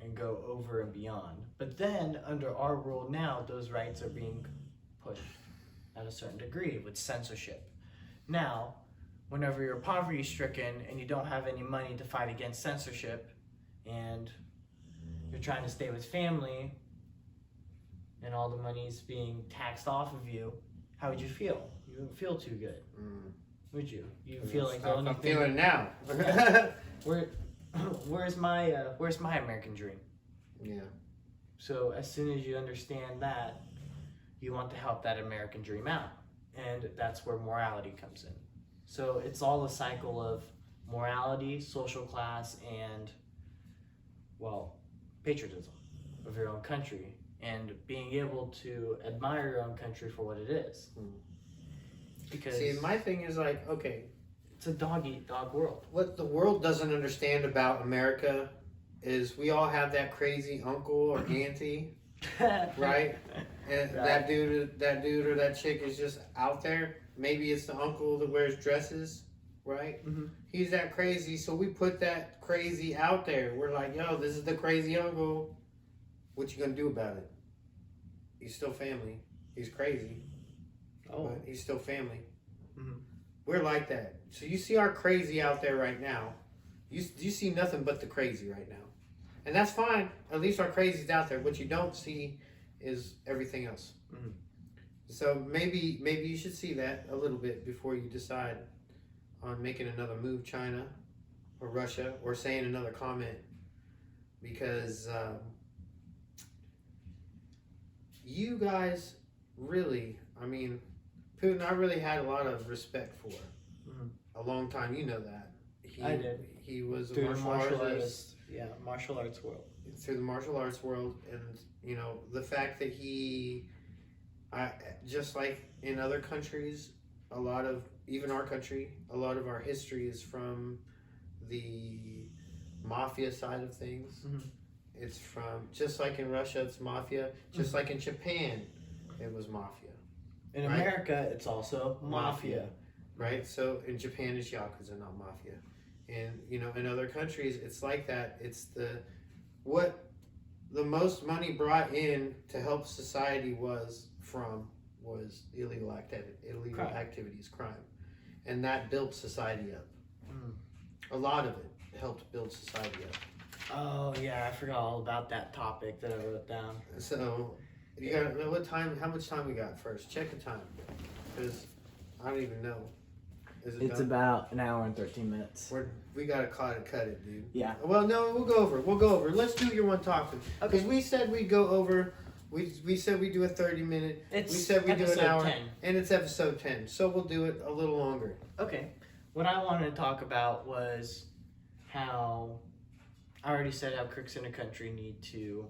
And go over and beyond. But then, under our rule now, those rights are being pushed at a certain degree with censorship. Now, whenever you're poverty stricken and you don't have any money to fight against censorship, and you're trying to stay with family, and all the money's being taxed off of you, how would you feel? You wouldn't feel too good, would you? You feel like the only I'm thing. feeling it now. Where's my American dream? Yeah. So as soon as you understand that, you want to help that American dream out, and that's where morality comes in. So it's all a cycle of morality, social class, and, well, patriotism of your own country, and being able to admire your own country for what it is. Because See, my thing is like, okay, it's a dog-eat-dog world. what the world doesn't understand about America is we all have that crazy uncle or auntie, right? And Right. that dude or that chick is just out there. Maybe it's the uncle that wears dresses, right? Mhm. He's that crazy, so we put that crazy out there. We're like, yo, this is the crazy uncle. What you gonna do about it? He's still family. He's crazy, but he's still family. Mhm. We're like that. So you see our crazy out there right now. You see nothing but the crazy right now. And that's fine. At least our crazy's out there. What you don't see is everything else. Mhm. So maybe you should see that a little bit before you decide on making another move, China or Russia, or saying another comment, because you guys really, I mean, Putin, I really had a lot of respect for a long time. You know that. I did. He was a Through the martial artist. martial arts world. Through the martial arts world, and you know the fact that just like in other countries, a lot of, even our country, a lot of our history is from the mafia side of things. Mhm. It's from, just like in Russia, it's mafia. Just like in Japan, it was mafia. In Right. America, it's also mafia. Right? So in Japan, it's yakuza, not mafia. And you know, in other countries, it's like that. It's what the most money brought in to help society was illegal Crime. activities, crime, and that built society up. A lot of it helped build society up. Oh yeah, I forgot all about that topic that I wrote down. So you got what time? How much time we got first? Check the time, because I don't even know. Is it It's done? about an hour and 13 minutes. We gotta cut it, dude. Yeah. Well, no, we'll go over. Let's do your one topic. Because Okay. we said we'd go over. We said we'd do a 30-minute. It's We said we'd do an episode hour. 10. And it's episode 10. So we'll do it a little longer. Okay. What I wanted to talk about was how I already said how crooks in a country need to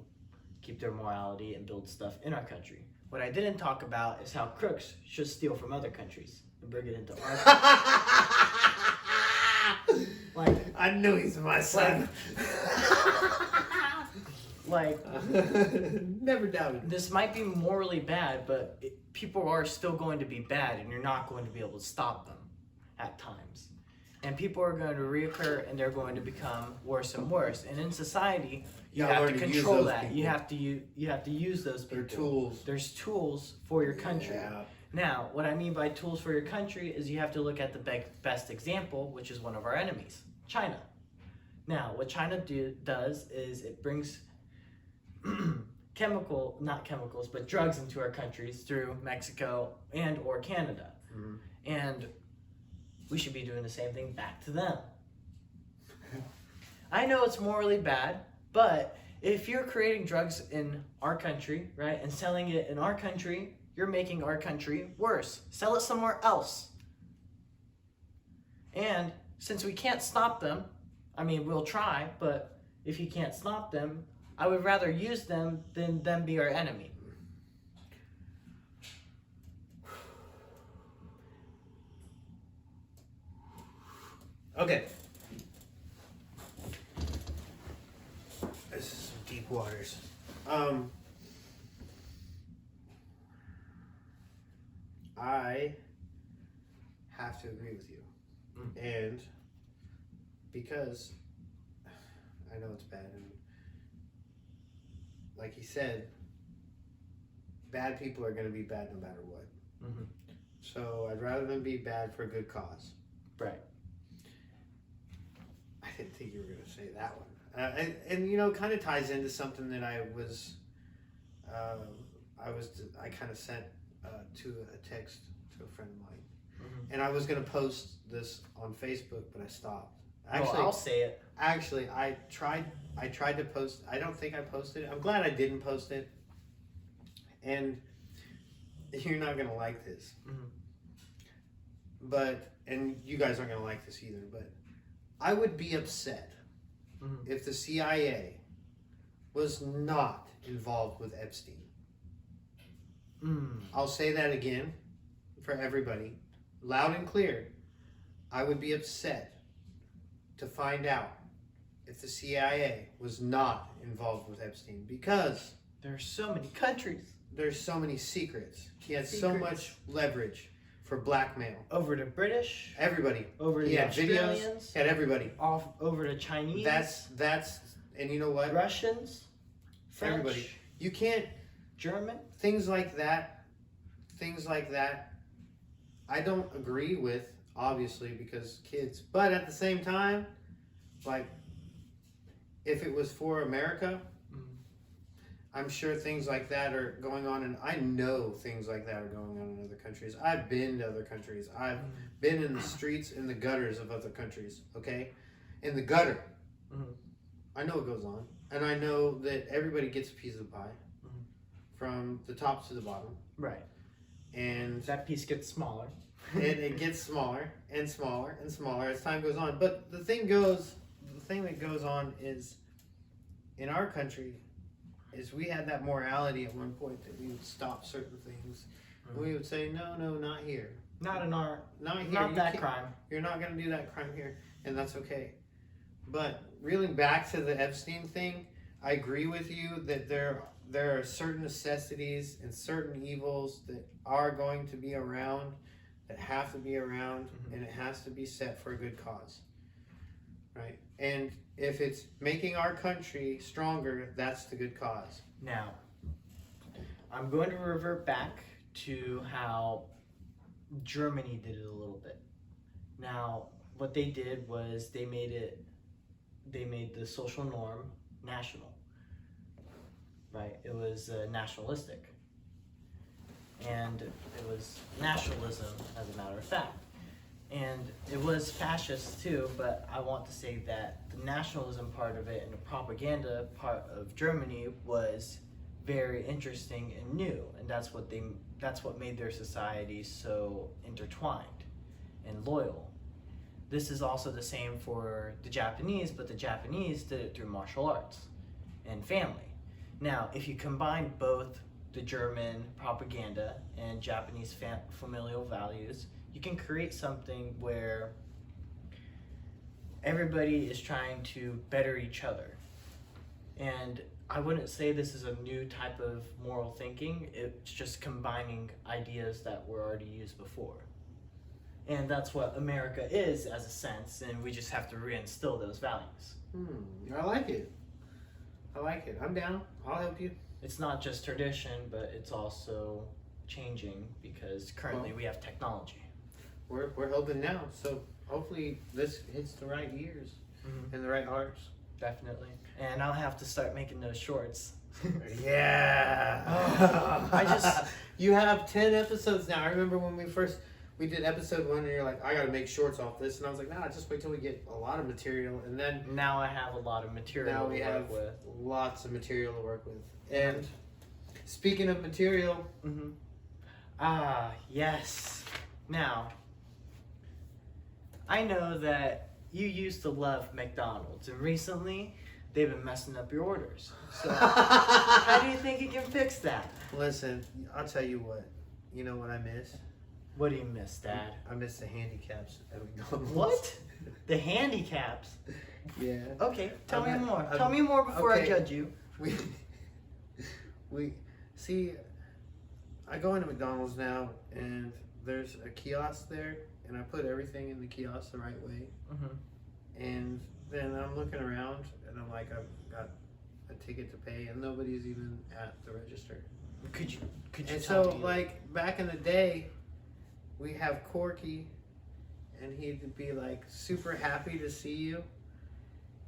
keep their morality and build stuff in our country. What I didn't talk about is how crooks should steal from other countries and bring it into our country. Like, I knew he's my son. like Never doubted. this might be morally bad, but people are still going to be bad, and you're not going to be able to stop them at times. And people are going to reoccur, and they're going to become worse and worse. And in society, you gotta have learn to to use control those that. people. You have to use those people. They're tools. There's tools for your country. Yeah. Now, what I mean by tools for your country is you have to look at the best example, which is one of our enemies, China. Now, what China does is it brings not chemicals, but drugs into our countries through Mexico and or Canada. Mhm. And we should be doing the same thing back to them. I know it's morally bad, but if you're creating drugs in our country, right, and selling it in our country, you're making our country worse. Sell it somewhere else. And since we can't stop them, I mean, we'll try, but if you can't stop them, I would rather use them than them be our enemy. Okay. This is some deep waters. I have to agree with you. And because I know it's bad, and like he said, bad people are going to be bad no matter what. Mm-hmm. So I'd rather them be bad for a good cause. Right. I didn't think you were going to say that one. And you know, it kind of ties into something that I kind of sent to a text to a friend of mine. Mm-hmm. And I was going to post this on Facebook, but I stopped. Actually, I'll say it. Actually, I tried to post. I don't think I posted it. I'm glad I didn't post it. And you're not going to like this. Mm-hmm. And you guys aren't going to like this either, but I would be upset if the CIA was not involved with Epstein. I'll say that again for everybody, loud and clear. I would be upset to find out if the CIA was not involved with Epstein, because there are so many countries. There's so many secrets. He had so much leverage for blackmail. Over the British. Everybody. Over the Australians. Videos. He had everybody. Over the Chinese. That's and you know what? Russians. French. Everybody. You can't. German. Things like that. I don't agree with, obviously, because kids. But at the same time, like, if it was for America, I'm sure things like that are going on, and I know things like that are going on in other countries. I've been to other countries. I've been in the streets, in the gutters of other countries, okay? In the gutter. I know what goes on. And I know that everybody gets a piece of the pie from the top to the bottom. Right. And that piece gets smaller. And it gets smaller and smaller and smaller as time goes on. But the thing that goes on is, in our country, is we had that morality at one point that we would stop certain things. We would say, no, not here. Not here. Not that crime. You're not going to do that crime here, and that's okay. But reeling back to the Epstein thing, I agree with you that there are certain necessities and certain evils that are going to be around, that have to be around, and it has to be set for a good cause. Right? And if it's making our country stronger, that's the good cause. Now, I'm going to revert back to how Germany did it a little bit. Now, what they did was they made the social norm national. Right? It was nationalistic. And it was nationalism, as a matter of fact. And it was fascist too, but I want to say that the nationalism part of it and the propaganda part of Germany was very interesting and new, and that's what made their society so intertwined and loyal. This is also the same for the Japanese, but the Japanese did it through martial arts and family. Now, if you combine both the German propaganda and Japanese familial values, you can create something where everybody is trying to better each other. And I wouldn't say this is a new type of moral thinking. It's just combining ideas that were already used before. And that's what America is, as a sense, and we just have to reinstill those values. I like it. I'm down. I'll help you. It's not just tradition, but it's also changing because currently we have technology. We're hoping now, so hopefully this hits the right ears and the right hearts. Definitely. And I'll have to start making those shorts. Yeah. You have 10 episodes now. I remember when we did episode 1 and you're like, I gotta make shorts off this, and I was like, nah, just wait till we get a lot of material, and then now I have a lot of material now we to have work with. Lots of material to work with. And speaking of material, yes. Now, I know that you used to love McDonald's, and recently they've been messing up your orders. So how do you think you can fix that? Listen, I'll tell you what. You know what I miss? What do you miss, Dad? I miss the handicaps at McDonald's. What? The handicaps? Yeah. Okay, tell me more. I'm- Tell me more before I okay. judge you. We see. I go into McDonald's now, and there's a kiosk there, and I put everything in the kiosk the right way. Mm-hmm. And then I'm looking around, and I'm like, I've got a ticket to pay, and nobody's even at the register. Could you And tell so, me? like, back in the day, we have Corky, and he'd be, like, super happy to see you.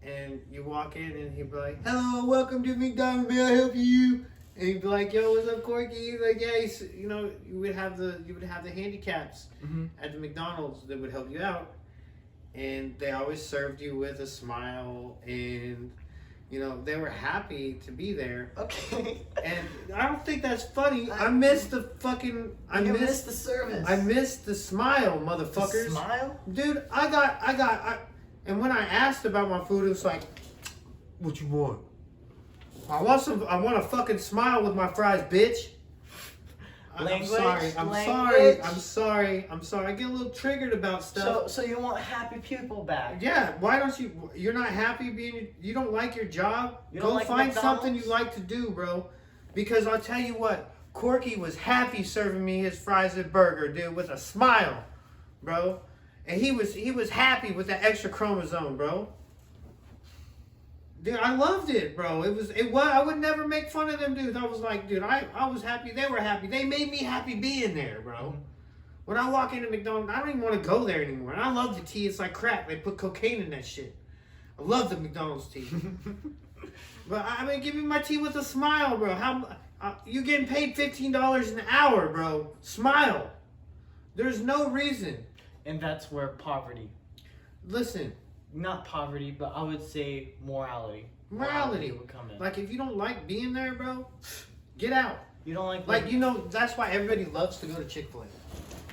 And you walk in, and he'd be like, hello, welcome to McDonald's, may I help you? And he'd be like, yo, what's up, Corky? He'd be like, yeah, you know, you would have the handicaps Mm-hmm. at the McDonald's that would help you out. And they always served you with a smile, and, you know, they were happy to be there. Okay. And I don't think that's funny. I miss the fucking. I miss the service. I miss the smile, motherfuckers. The smile? Dude, and when I asked about my food, it was like, what you want? I want a fucking smile with my fries, bitch. Language, I'm language. sorry. I get a little triggered about stuff. So you want happy people back? Yeah, why don't you're not happy you don't like your job? You don't Go like find McDonald's? something you like to do, bro. Because I'll tell you what, Corky was happy serving me his fries and burger, dude, with a smile, bro. And he was happy with that extra chromosome, bro. Dude, I loved it, bro. It was I would never make fun of them dudes. I was like, dude, I was happy. They were happy. They made me happy being there, bro. Mm-hmm. When I walk into McDonald's, I don't even want to go there anymore. And I love the tea. It's like crack. They put cocaine in that shit. I love the McDonald's tea. But I mean, give me my tea with a smile, bro. You getting paid $15 an hour, bro? Smile. There's no reason. And that's where poverty. Listen. Not poverty, but I would say morality. Morality would come in. Like, if you don't like being there, bro, get out. You don't like Like, you know, that's why everybody loves to go to Chick-fil-A.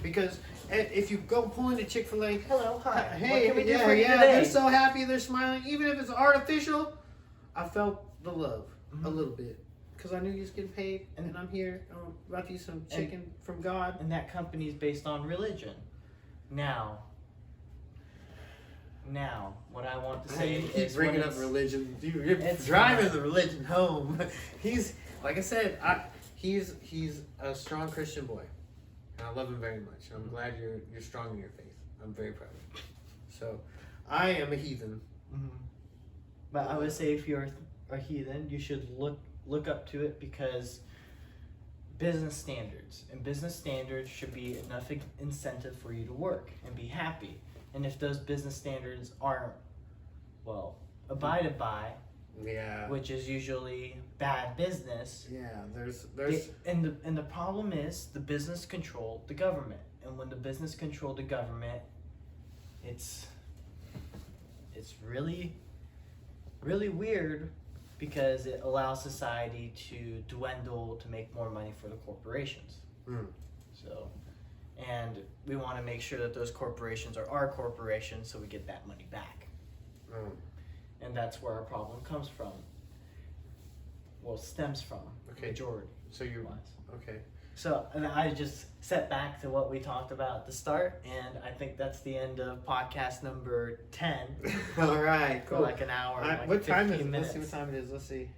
Because if you go pull into Chick-fil-A, hello, hi. hey, what can we do yeah, for you yeah, today? they're so happy, they're smiling. Even if it's artificial, I felt the love a little bit. Because I knew he was getting paid, and I'm here. I'm about to eat some chicken from God. And that company is based on religion. Now, what I want to say is bringing when up it's- religion. You're it's driving fine. the religion home. He's, like I said, he's a strong Christian boy. And I love him very much. I'm glad you're strong in your faith. I'm very proud of you. So, I am a heathen. Mhm. But I would say if you're a heathen, you should look up to it, because business standards should be enough incentive for you to work and be happy. And if those business standards aren't, well, abided by, Yeah. which is usually bad business, Yeah, there's and the problem is the business control the government. And when the business control the government, it's really, really weird, because it allows society to dwindle to make more money for the corporations. So, and we want to make sure that those corporations are our corporations, so we get that money back. And that's where our problem comes from. Well, stems from. Okay. Majority. So you're wise. okay. So, and I just set back to what we talked about at the start, and I think that's the end of podcast number 10. All right, For cool. like an hour, like what time is 15 it? minutes. Let's see what time it is. Let's see.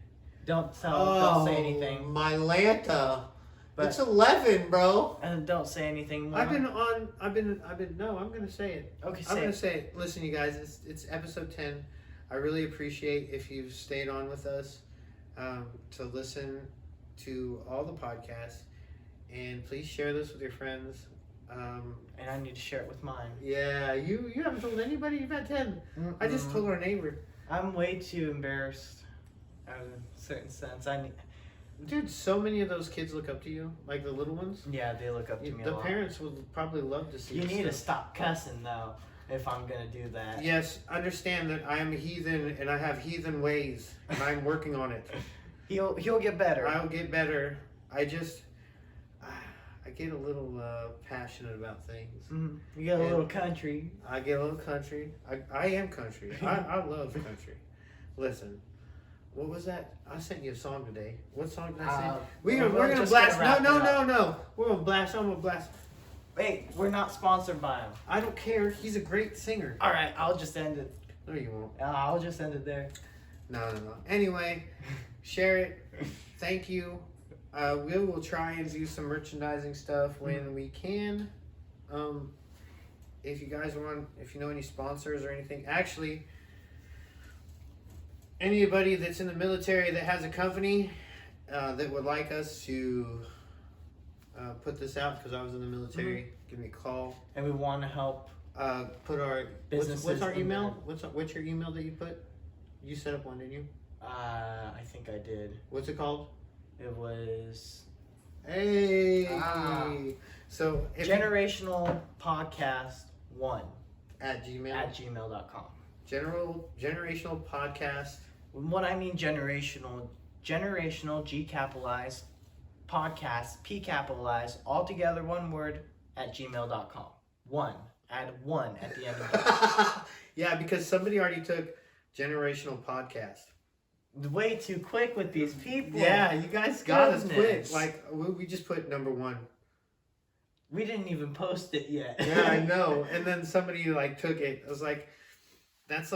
Don't say anything. My Lanta. But- It's 11, bro. And don't say anything more. I've been. No, I'm gonna say it. Okay, I'm say gonna it. say it. Listen, you guys, it's episode 10. I really appreciate if you've stayed on with us to listen to all the podcasts, and please share this with your friends. And I need to share it with mine. Yeah, you haven't told anybody you've had 10. I just told our neighbor. I'm way too embarrassed. In a certain sense, Dude, so many of those kids look up to you, like the little ones. yeah, they look up to me a The lot. parents would probably love to see. You this need to stuff. stop cussing though, if I'm gonna do that. Yes, understand that I am a heathen and I have heathen ways, and I'm working on it. He'll get better. I'll get better. I I get a little passionate about things. You got a little country. I get a little country. I am country. I love country. Listen, what was that? I sent you a song today. What song did I send? We're gonna blast. No. We're gonna blast. I'm gonna blast. Wait, we're not sponsored by him. I don't care. He's a great singer. All right, I'll just end it. No, you won't. I'll just end it there. No. Anyway, share it. Thank you. We will try and do some merchandising stuff when we can. If you guys want, if you know any sponsors or anything, actually, anybody that's in the military that has a company that would like us to put this out, because I was in the military, give me a call. And we want to help put our businesses. What's our email? What's your email that you put? You set up one, didn't you? I think I did. What's it called? It was Hey. So Generational Podcast 1 at gmail.com. Generational podcast. What I mean generational, G capitalized, podcast, P capitalized, all together one word at gmail.com. Add one at the end of it. Yeah, because somebody already took generational podcast. Way too quick with these people. Yeah, you guys got us quick. Goodness. Like we just put number 1. We didn't even post it yet. Yeah, I know. And then somebody like took it. I was like, that's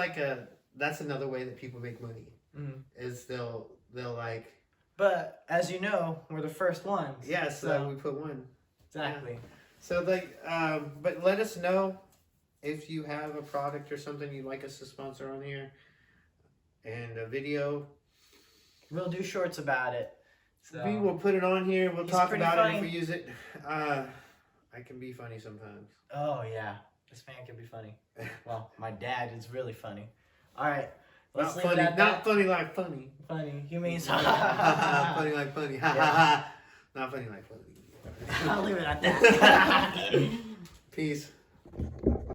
another way that people make money. Is they'll like. But as you know, we're the first ones. Yeah, so we put 1. Exactly. Yeah. So like, but let us know if you have a product or something you'd like us to sponsor on here, and a video. We'll do shorts about it. So We will put it on here. We'll He's talk pretty about funny. it if we use it. I can be funny sometimes. Oh yeah, this man can be funny. Well, my dad is really funny. All right, let's leave it at that. Not funny like funny. Funny. He means Funny like funny. Yeah. Not funny like funny. I'll leave it at that. Peace.